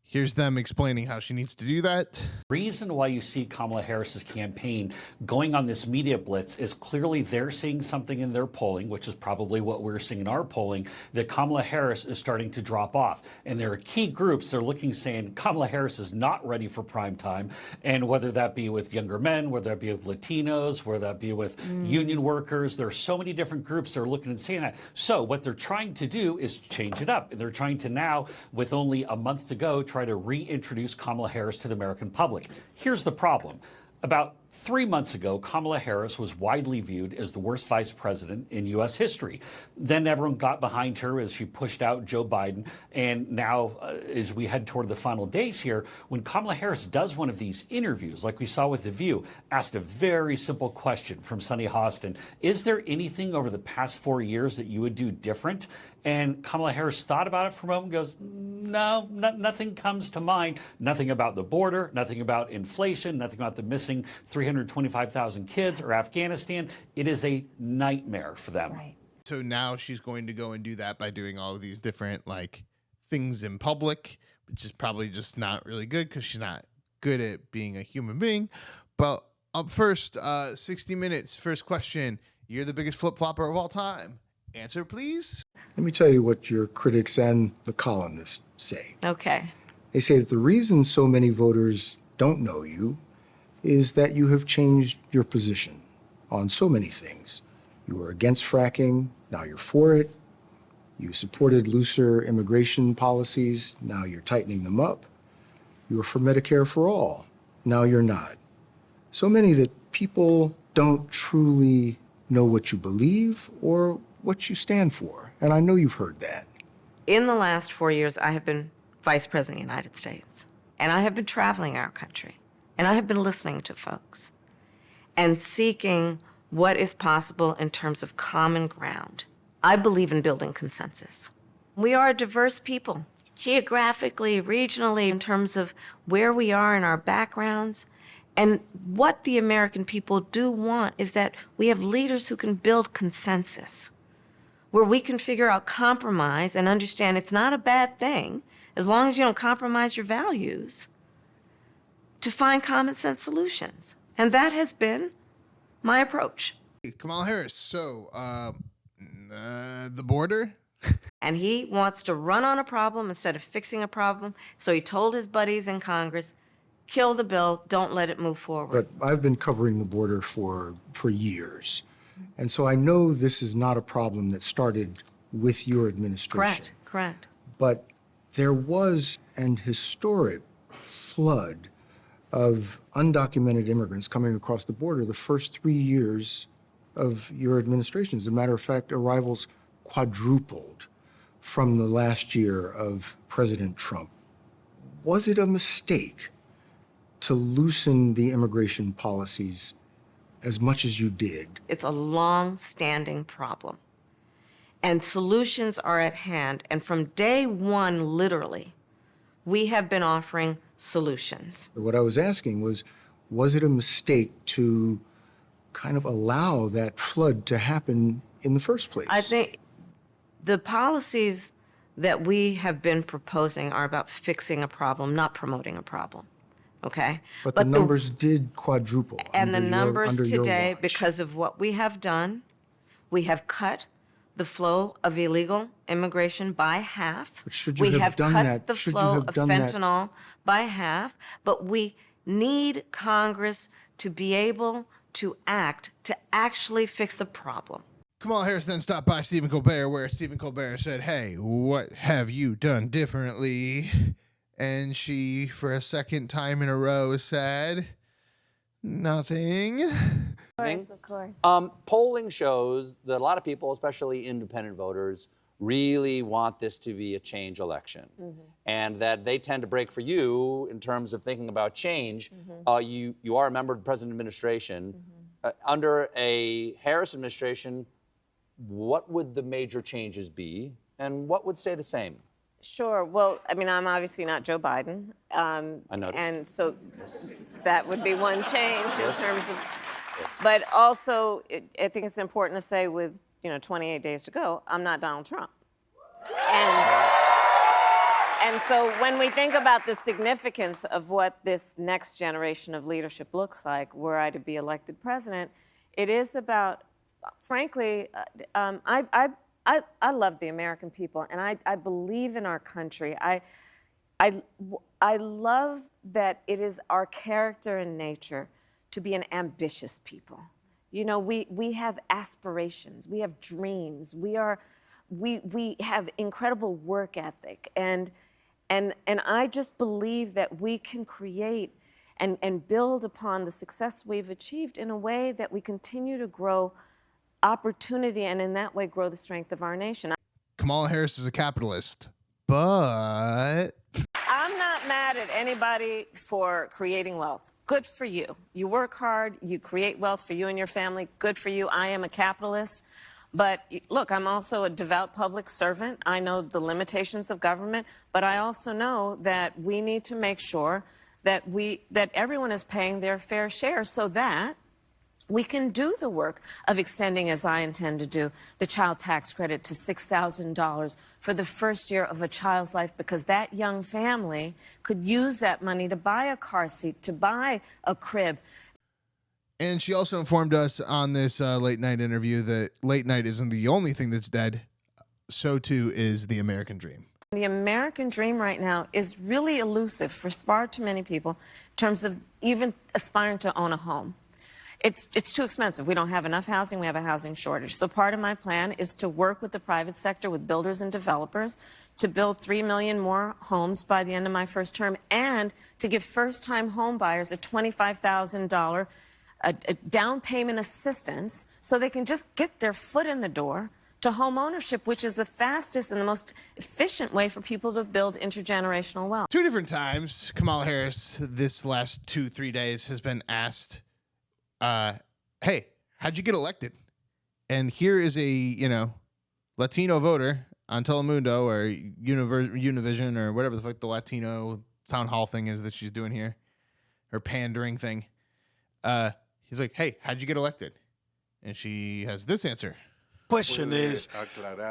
here's them explaining how she needs to do that. Reason why you see Kamala Harris's campaign going on this media blitz is clearly they're seeing something in their polling, which is probably what we're seeing in our polling, that Kamala Harris is starting to drop off. And there are key groups they're looking saying Kamala Harris is not ready for prime time. And whether that be with younger men, whether that be with Latinos, whether that be with union workers, there are so many different groups that are looking and saying that. So what they're trying to do is change it up. And they're trying to now, with only a month to go, try to reintroduce Kamala Harris to the American public. Here's the problem. About 3 months ago, Kamala Harris was widely viewed as the worst vice president in U.S. history. Then everyone got behind her as she pushed out Joe Biden. And now, as we head toward the final days here, when Kamala Harris does one of these interviews, like we saw with The View, asked a very simple question from Sunny Hostin, is there anything over the past 4 years that you would do different? And Kamala Harris thought about it for a moment and goes, no, nothing comes to mind. Nothing about the border, nothing about inflation, nothing about the missing 325,000 kids or Afghanistan. It is a nightmare for them. Right. So now she's going to go and do that by doing all of these different things in public, which is probably just not really good because she's not good at being a human being. But up first, 60 Minutes, first question. You're the biggest flip-flopper of all time. Answer, please. Let me tell you what your critics and the columnists say. Okay. They say that the reason so many voters don't know you is that you have changed your position on so many things. You were against fracking, now you're for it. You supported looser immigration policies, now you're tightening them up. You were for Medicare for all, now you're not. So many that people don't truly know what you believe or what you stand for, and I know you've heard that. In the last 4 years, I have been Vice President of the United States, and I have been traveling our country, and I have been listening to folks and seeking what is possible in terms of common ground. I believe in building consensus. We are a diverse people, geographically, regionally, in terms of where we are in our backgrounds. And what the American people do want is that we have leaders who can build consensus, where we can figure out compromise and understand it's not a bad thing, as long as you don't compromise your values, to find common sense solutions. And that has been my approach. Kamala Harris, so the border? And he wants to run on a problem instead of fixing a problem. So he told his buddies in Congress, kill the bill, don't let it move forward. But I've been covering the border for years. And so I know this is not a problem that started with your administration. Correct. But there was an historic flood of undocumented immigrants coming across the border the first 3 years of your administration. As a matter of fact, arrivals quadrupled from the last year of President Trump. Was it a mistake to loosen the immigration policies as much as you did? It's a long-standing problem. And solutions are at hand. And from day one, literally, we have been offering solutions. What I was asking was it a mistake to kind of allow that flood to happen in the first place? I think the policies that we have been proposing are about fixing a problem, not promoting a problem. Okay? But the numbers did quadruple. And the numbers today, watch. because of what we have done, we have cut the flow of illegal immigration by half. But should you have done cut that? the Should flow you have of done that? fentanyl by half, but we need Congress to be able to act to actually fix the problem. Kamala Harris then stopped by Stephen Colbert, where Stephen Colbert said, "Hey, what have you done differently?" And she, for a second time in a row, said, "Nothing." Of course. Polling shows that a lot of people, especially independent voters, really want this to be a change election. And that they tend to break for you in terms of thinking about change. You are a member of the President's administration. Under a Harris administration, what would the major changes be, and what would stay the same? Sure. Well, I mean, I'm obviously not Joe Biden. I noticed. And so that would be one change in terms of... But also, I think it's important to say with, 28 days to go, I'm not Donald Trump. And so when we think about the significance of what this next generation of leadership looks like, were I to be elected president, it is about, frankly, I love the American people, and I believe in our country. I love that it is our character and nature to be an ambitious people. We have aspirations, we have dreams, we have incredible work ethic, and I just believe that we can create and build upon the success we've achieved in a way that we continue to grow opportunity, and in that way grow the strength of our nation. Kamala Harris is a capitalist, but... I'm not mad at anybody for creating wealth. Good for you. You work hard, you create wealth for you and your family. Good for you. I am a capitalist. But look, I'm also a devout public servant. I know the limitations of government, but I also know that we need to make sure that everyone is paying their fair share so that we can do the work of extending, as I intend to do, the child tax credit to $6,000 for the first year of a child's life, because that young family could use that money to buy a car seat, to buy a crib. And she also informed us on this late night interview that late night isn't the only thing that's dead. So too is the American dream. The American dream right now is really elusive for far too many people in terms of even aspiring to own a home. It's too expensive. We don't have enough housing. We have a housing shortage. So part of my plan is to work with the private sector, with builders and developers, to build 3 million more homes by the end of my first term, and to give first-time home buyers a $25,000 down payment assistance so they can just get their foot in the door to home ownership, which is the fastest and the most efficient way for people to build intergenerational wealth. 2 different times, Kamala Harris, this last 2-3 days, has been asked, hey, how'd you get elected? And here is a, Latino voter on Telemundo or Univision or whatever the fuck the Latino town hall thing is that she's doing here, her pandering thing. He's like, hey, how'd you get elected? And she has this answer. Question is,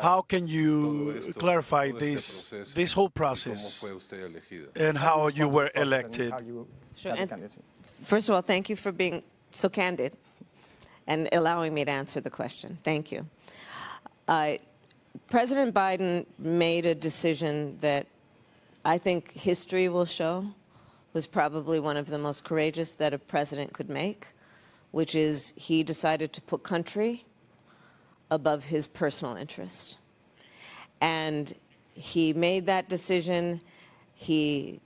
how can you clarify this whole process and how you were elected? Sure. And first of all, thank you for being so candid and allowing me to answer the question. Thank you. President Biden made a decision that I think history will show was probably one of the most courageous that a president could make, which is he decided to put country above his personal interest. And he made that decision. He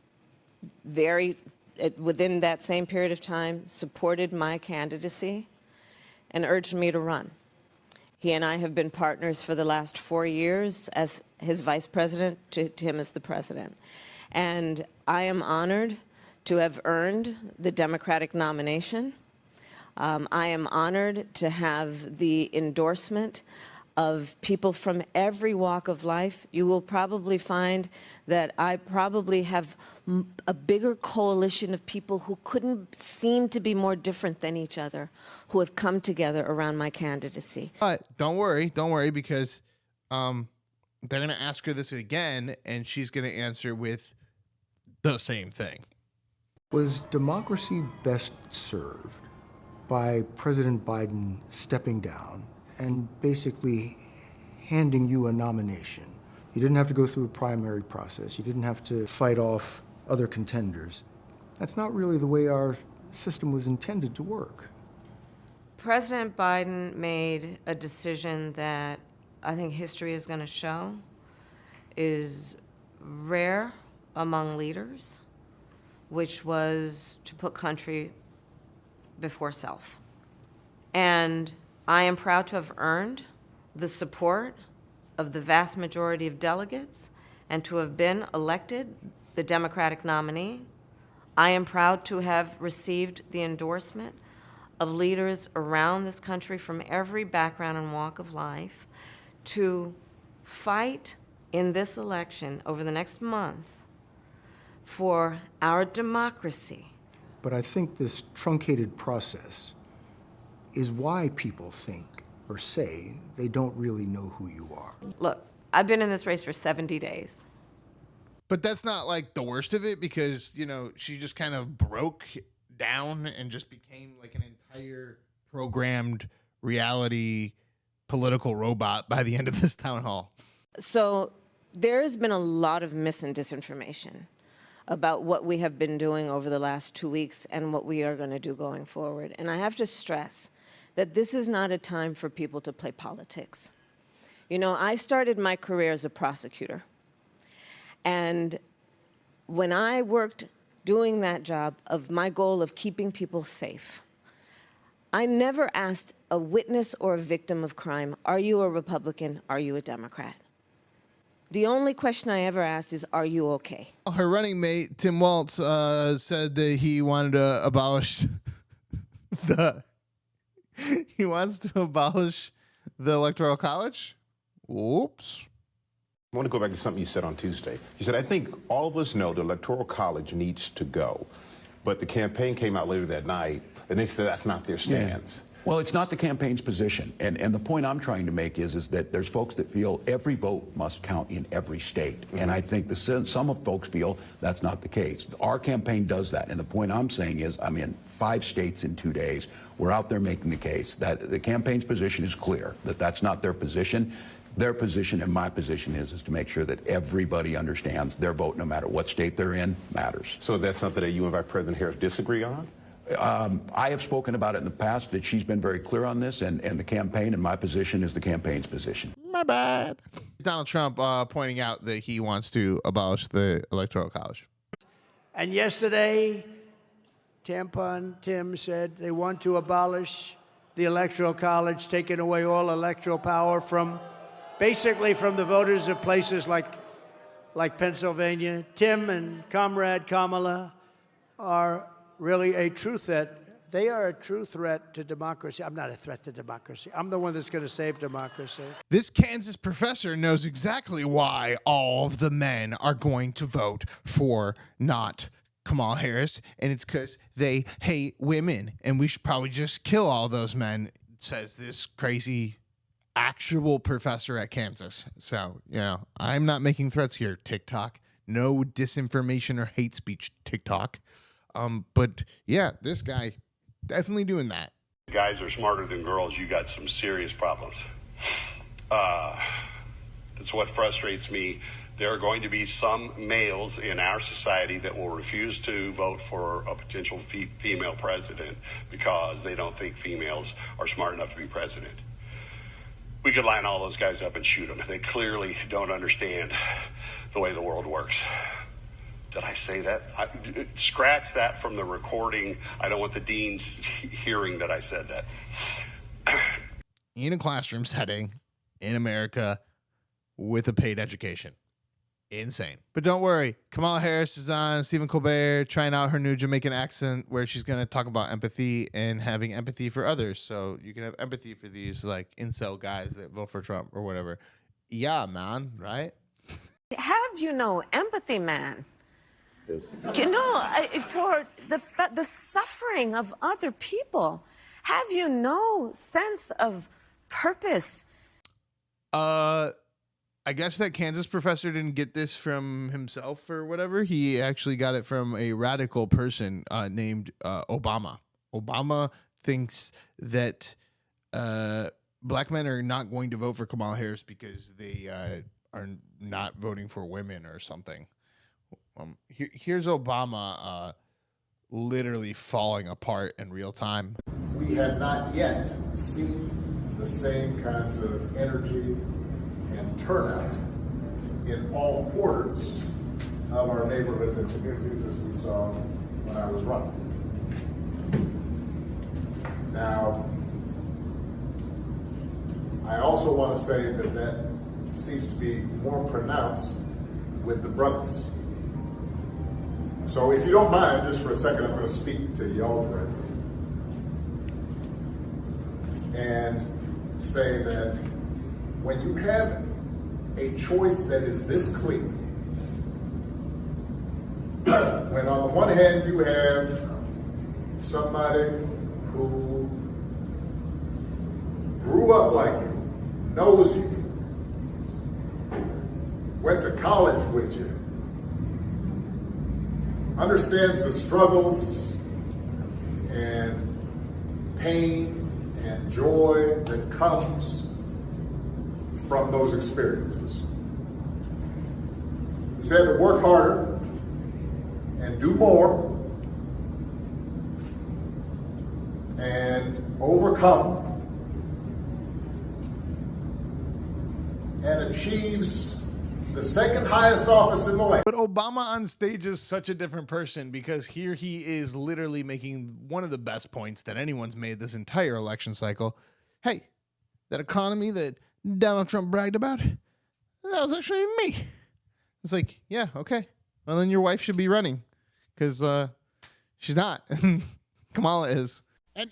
within that same period of time, supported my candidacy and urged me to run. He and I have been partners for the last 4 years as his vice president, to him as the president. And I am honored to have earned the Democratic nomination. I am honored to have the endorsement of people from every walk of life. You will probably find that I probably have a bigger coalition of people who couldn't seem to be more different than each other, who have come together around my candidacy. But don't worry, because they're going to ask her this again, and she's going to answer with the same thing. Was democracy best served by President Biden stepping down and basically handing you a nomination? You didn't have to go through a primary process. You didn't have to fight off other contenders. That's not really the way our system was intended to work. President Biden made a decision that I think history is going to show is rare among leaders, which was to put country before self. And I am proud to have earned the support of the vast majority of delegates and to have been elected the Democratic nominee. I am proud to have received the endorsement of leaders around this country from every background and walk of life to fight in this election over the next month for our democracy. But I think this truncated process is why people think or say they don't really know who you are. Look, I've been in this race for 70 days. But that's not like the worst of it because, you know, she just kind of broke down and just became like an entire programmed reality political robot by the end of this town hall. So there has been a lot of mis and disinformation about what we have been doing over the last 2 weeks and what we are going to do going forward. And I have to stress that this is not a time for people to play politics. You know, I started my career as a prosecutor. And when I worked doing that job of my goal of keeping people safe, I never asked a witness or a victim of crime, are you a Republican, are you a Democrat? The only question I ever asked is, are you okay? Her running mate, Tim Walz, said that he wanted to abolish he wants to abolish the Electoral College? Oops. I want to go back to something you said on Tuesday. You said, I think all of us know the Electoral College needs to go. But the campaign came out later that night, and they said that's not their stance. Yeah. Well, it's not the campaign's position. And the point I'm trying to make is that there's folks that feel every vote must count in every state. Mm-hmm. And I think some of folks feel that's not the case. Our campaign does that. And the point I'm saying is I'm in 5 states in 2 days. We're out there making the case that the campaign's position is clear, that that's not their position. Their position and my position is to make sure that everybody understands their vote, no matter what state they're in, matters. So that's something that you and Vice President Harris disagree on? I have spoken about it in the past, that she's been very clear on this, and the campaign, and my position is the campaign's position. My bad. Donald Trump pointing out that he wants to abolish the Electoral College. And yesterday, Tampa and Tim said they want to abolish the Electoral College, taking away all electoral power basically from the voters of places like Pennsylvania. Tim and Comrade Kamala are really a true threat. They are a true threat to democracy. I'm not a threat to democracy. I'm the one that's going to save democracy. This Kansas professor knows exactly why all of the men are going to vote for not Kamala Harris, and it's because they hate women, and we should probably just kill all those men, says this crazy actual professor at Kansas. So, you know, I'm not making threats here, TikTok. No disinformation or hate speech, TikTok. But yeah, this guy definitely doing that. Guys are smarter than girls. You got some serious problems. That's what frustrates me. There are going to be some males in our society that will refuse to vote for a potential female president because they don't think females are smart enough to be president. We could line all those guys up and shoot them. They clearly don't understand the way the world works. Did I say that? Scratch that from the recording. I don't want the deans hearing that I said that. In a classroom setting in America with a paid education. Insane. But don't worry. Kamala Harris is on Stephen Colbert trying out her new Jamaican accent where she's going to talk about empathy and having empathy for others. So you can have empathy for these like incel guys that vote for Trump or whatever. Yeah, man. Right? Have you no empathy, man? You know, for the suffering of other people. Have you no sense of purpose? I guess that Kansas professor didn't get this from himself or whatever. He actually got it from a radical person named Obama. Obama thinks that black men are not going to vote for Kamala Harris because they are not voting for women or something. Here's Obama literally falling apart in real time. We have not yet seen the same kinds of energy and turnout in all quarters of our neighborhoods and communities as we saw when I was running. Now, I also want to say that that seems to be more pronounced with the brothers. So if you don't mind, just for a second, I'm going to speak to y'all directly and say that when you have a choice that is this clear, when on the one hand you have somebody who grew up like you, knows you, went to college with you, understands the struggles and pain and joy that comes from those experiences. Who's had to work harder and do more and overcome and achieves the second highest office in the land. But Obama on stage is such a different person, because here he is literally making one of the best points that anyone's made this entire election cycle. Hey, that economy that Donald Trump bragged about, that was actually me. It's like, yeah, okay. Well, then your wife should be running, because she's not. Kamala is. And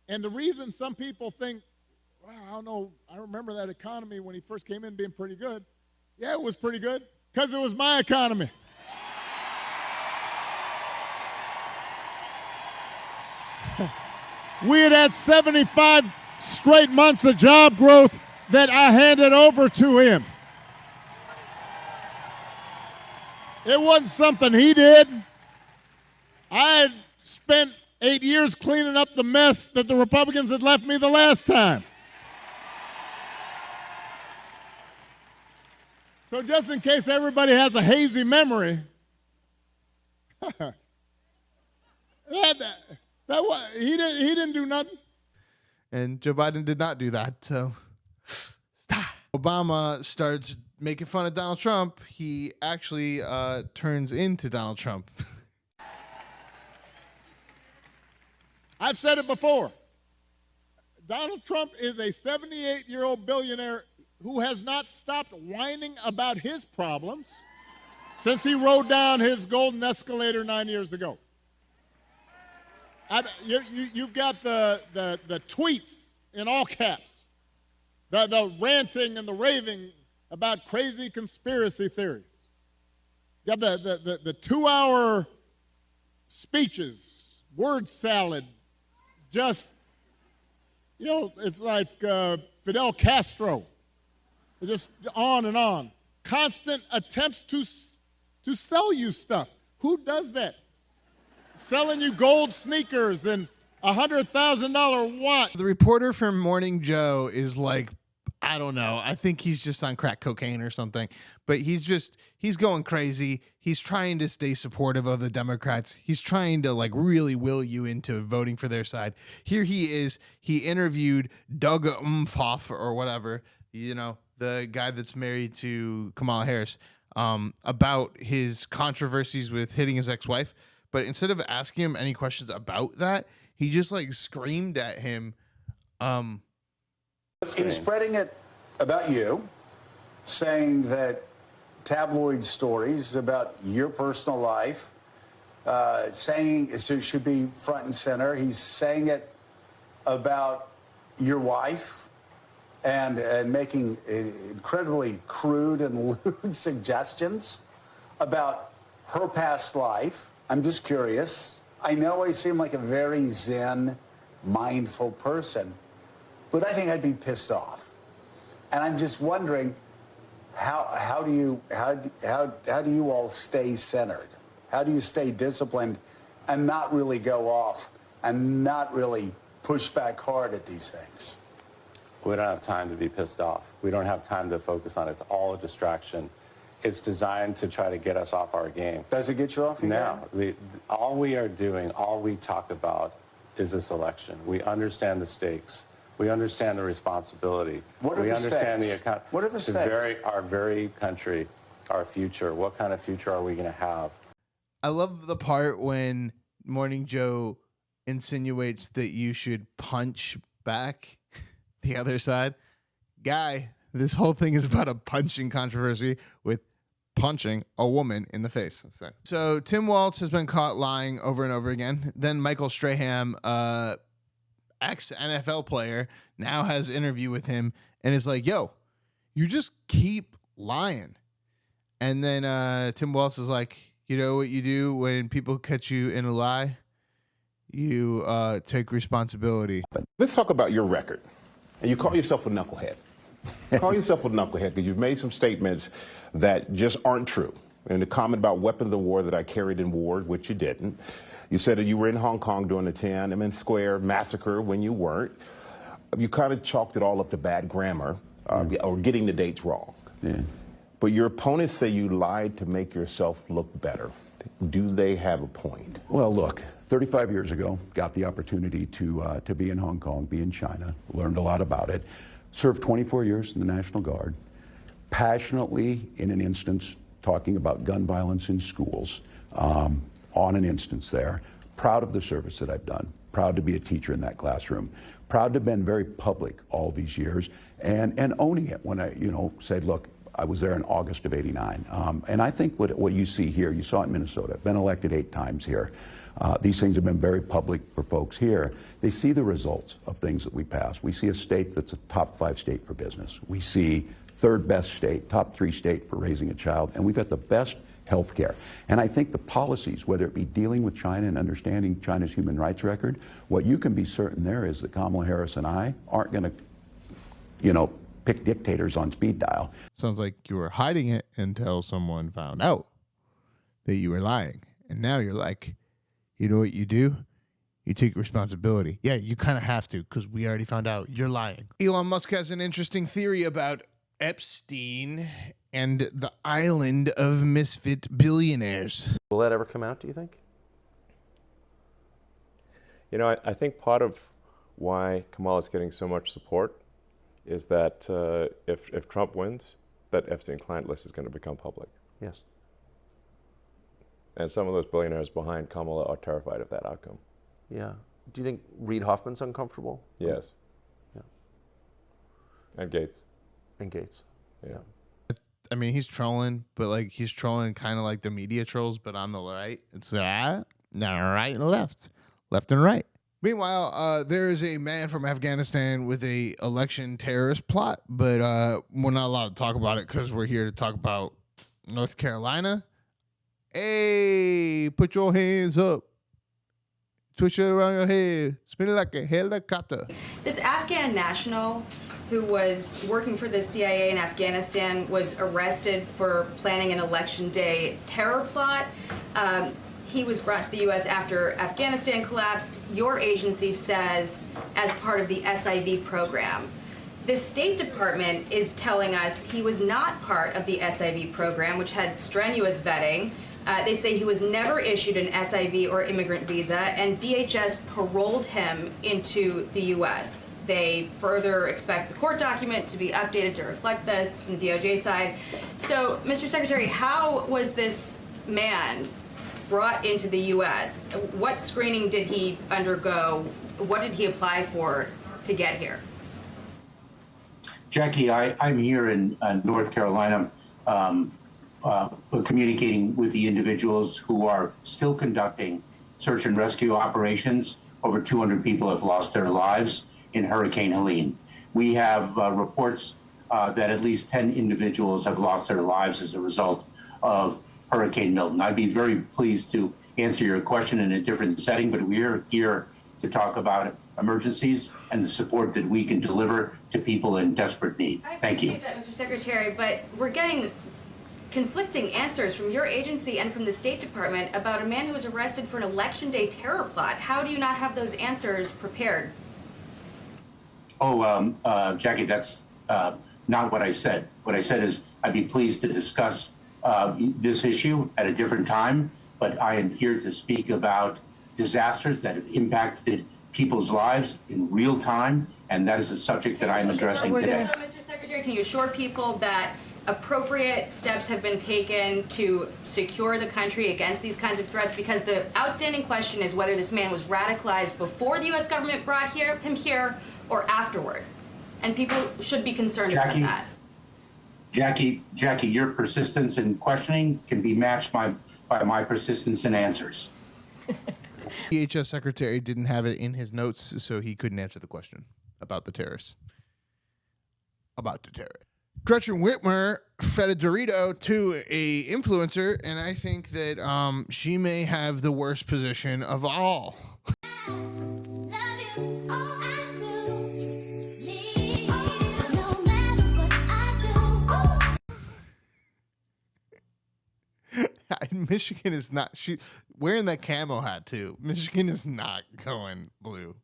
the reason some people think, wow, I don't know, I remember that economy when he first came in being pretty good. Yeah, it was pretty good, because it was my economy. We had 75 straight months of job growth that I handed over to him. It wasn't something he did. I had spent 8 years cleaning up the mess that the Republicans had left me the last time. So just in case everybody has a hazy memory, he didn't do nothing. And Joe Biden did not do that. So Obama starts making fun of Donald Trump. He actually turns into Donald Trump. I've said it before. Donald Trump is a 78-year-old billionaire who has not stopped whining about his problems since he rode down his golden escalator 9 years ago. You've got the tweets in all caps, the ranting and the raving about crazy conspiracy theories. You got the 2-hour speeches, word salad, just, it's like Fidel Castro. Just on and on. Constant attempts to sell you stuff. Who does that? Selling you gold sneakers and $100,000 watch. The reporter from Morning Joe is like, I don't know. I think he's just on crack cocaine or something. But he's going crazy. He's trying to stay supportive of the Democrats. He's trying to really will you into voting for their side. Here he is. He interviewed Doug Umhoff or whatever, the guy that's married to Kamala Harris, about his controversies with hitting his ex-wife. But instead of asking him any questions about that, he just screamed at him. In spreading it about you, saying that tabloid stories about your personal life, saying it should be front and center. He's saying it about your wife and making incredibly crude and lewd suggestions about her past life. I'm just curious. I know I seem like a very zen, mindful person, but I think I'd be pissed off. And I'm just wondering, how do you all stay centered? How do you stay disciplined and not really go off and not really push back hard at these things? We don't have time to be pissed off. We don't have time to focus on it. It's all a distraction. It's designed to try to get us off our game. Does it get you off your game? All we are doing, all we talk about is this election. We understand the stakes. We understand the responsibility. What are we the understand stakes? What are the stakes? Our very country, our future. What kind of future are we going to have? I love the part when Morning Joe insinuates that you should punch back the other side. Guy, this whole thing is about a punching controversy with punching a woman in the face. So Tim Walz has been caught lying over and over again. Then Michael Strahan, ex-NFL player, now has an interview with him and is like, yo, you just keep lying. And then Tim Walz is like, you know what you do when people catch you in a lie? You take responsibility. Let's talk about your record. And you call yourself a knucklehead. Call yourself a knucklehead because you've made some statements that just aren't true. And the comment about weapons of war that I carried in war, which you didn't. You said that you were in Hong Kong during the Tiananmen Square massacre when you weren't. You kind of chalked it all up to bad grammar or getting the dates wrong. Yeah. But your opponents say you lied to make yourself look better. Do they have a point? Well, look, 35 years ago, got the opportunity to be in Hong Kong, be in China, learned a lot about it, served 24 years in the National Guard, passionately, in an instance, talking about gun violence in schools, on an instance there, proud of the service that I've done, proud to be a teacher in that classroom, proud to have been very public all these years, and owning it when I, said, look, I was there in August of '89. And I think what you see here, you saw it in Minnesota. I've been elected 8 times here. These things have been very public for folks here. They see the results of things that we pass. We see a state that's a top 5 state for business. We see 3rd best state, top 3 state for raising a child, and we've got the best health care. And I think the policies, whether it be dealing with China and understanding China's human rights record, what you can be certain there is that Kamala Harris and I aren't going to, pick dictators on speed dial. Sounds like you were hiding it until someone found out that you were lying. And now you're like, you know what you do? You take responsibility. Yeah, you kind of have to because we already found out you're lying. Elon Musk has an interesting theory about Epstein and the island of misfit billionaires. Will that ever come out, do you think? I think part of why Kamala's getting so much support is that if Trump wins, that Epstein client list is going to become public. Yes. And some of those billionaires behind Kamala are terrified of that outcome. Yeah. Do you think Reid Hoffman's uncomfortable? Yes. Yeah. And Gates. Yeah. I mean, he's trolling, but he's trolling kind of like the media trolls, but on the right. It's right and left and right. Meanwhile, there is a man from Afghanistan with a election terrorist plot, but we're not allowed to talk about it because we're here to talk about North Carolina. Hey, put your hands up. Twitch it around your head. Spin it like a helicopter. This Afghan national who was working for the CIA in Afghanistan was arrested for planning an election day terror plot. He was brought to the U.S. after Afghanistan collapsed. Your agency says as part of the SIV program. The State Department is telling us he was not part of the SIV program, which had strenuous vetting. They say he was never issued an SIV or immigrant visa, and DHS paroled him into the U.S. They further expect the court document to be updated to reflect this from the DOJ side. So, Mr. Secretary, how was this man brought into the U.S.? What screening did he undergo? What did he apply for to get here? Jackie, I'm here in North Carolina communicating with the individuals who are still conducting search and rescue operations. Over 200 people have lost their lives in Hurricane Helene. We have reports that at least 10 individuals have lost their lives as a result of Hurricane Milton. I'd be very pleased to answer your question in a different setting, but we're here to talk about emergencies and the support that we can deliver to people in desperate need. Thank you. I appreciate that, Mr. Secretary, but we're getting conflicting answers from your agency and from the State Department about a man who was arrested for an election day terror plot. How do you not have those answers prepared? Jackie, that's not what I said. What I said is I'd be pleased to discuss this issue at a different time, but I am here to speak about disasters that have impacted people's lives in real time, and that is a subject that I am addressing today. Mr. Secretary, can you assure people that appropriate steps have been taken to secure the country against these kinds of threats? Because the outstanding question is whether this man was radicalized before the U.S. government brought him here or afterward. And people should be concerned about that. Jackie, your persistence in questioning can be matched by my persistence in answers. DHS secretary didn't have it in his notes, so he couldn't answer the question about the terrorists. Gretchen Whitmer fed a Dorito to a influencer, and I think that she may have the worst position of all. Michigan is not wearing that camo hat too. Michigan is not going blue.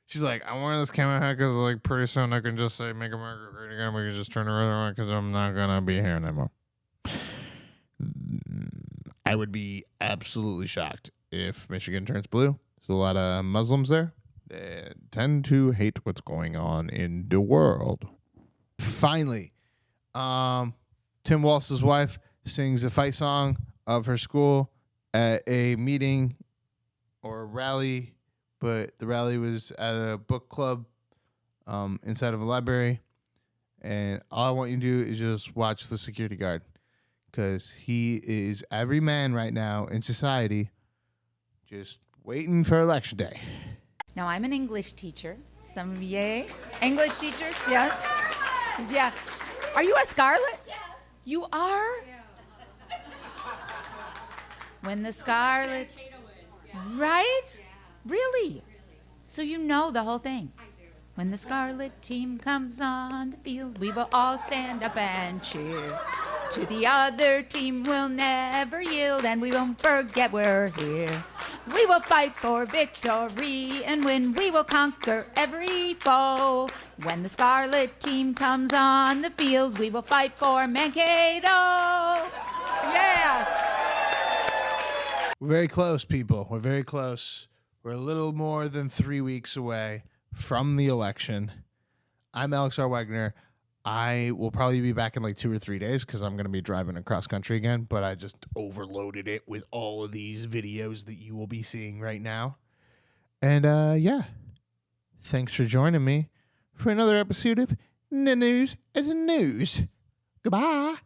She's like, I'm wearing this camo hat because like pretty soon I can just say "Make America Great Again." We can just turn it around because I'm not gonna be here anymore. I would be absolutely shocked if Michigan turns blue. There's a lot of Muslims there. They tend to hate what's going on in the world. Finally, Tim Walz's wife sings a fight song of her school at a meeting or a rally, but the rally was at a book club inside of a library. And all I want you to do is just watch the security guard, because he is every man right now in society just waiting for election day. Now, I'm an English teacher. Some of you, English teachers, yes? Yeah. Are you a Scarlet? Yes. You are? Yeah. When the Scarlet, right? Really? So you know the whole thing. I do. When the Scarlet team comes on the field, we will all stand up and cheer. To the other team we'll never yield, and we won't forget we're here. We will fight for victory and win. We will conquer every foe. When the Scarlet team comes on the field, we will fight for Mankato. Yes. We're very close, people. We're very close. We're a little more than 3 weeks away from the election. I'm Alex R. Wagner. I will probably be back in like 2 or 3 days because I'm going to be driving across country again, but I just overloaded it with all of these videos that you will be seeing right now. And yeah, thanks for joining me for another episode of The News as News. Goodbye.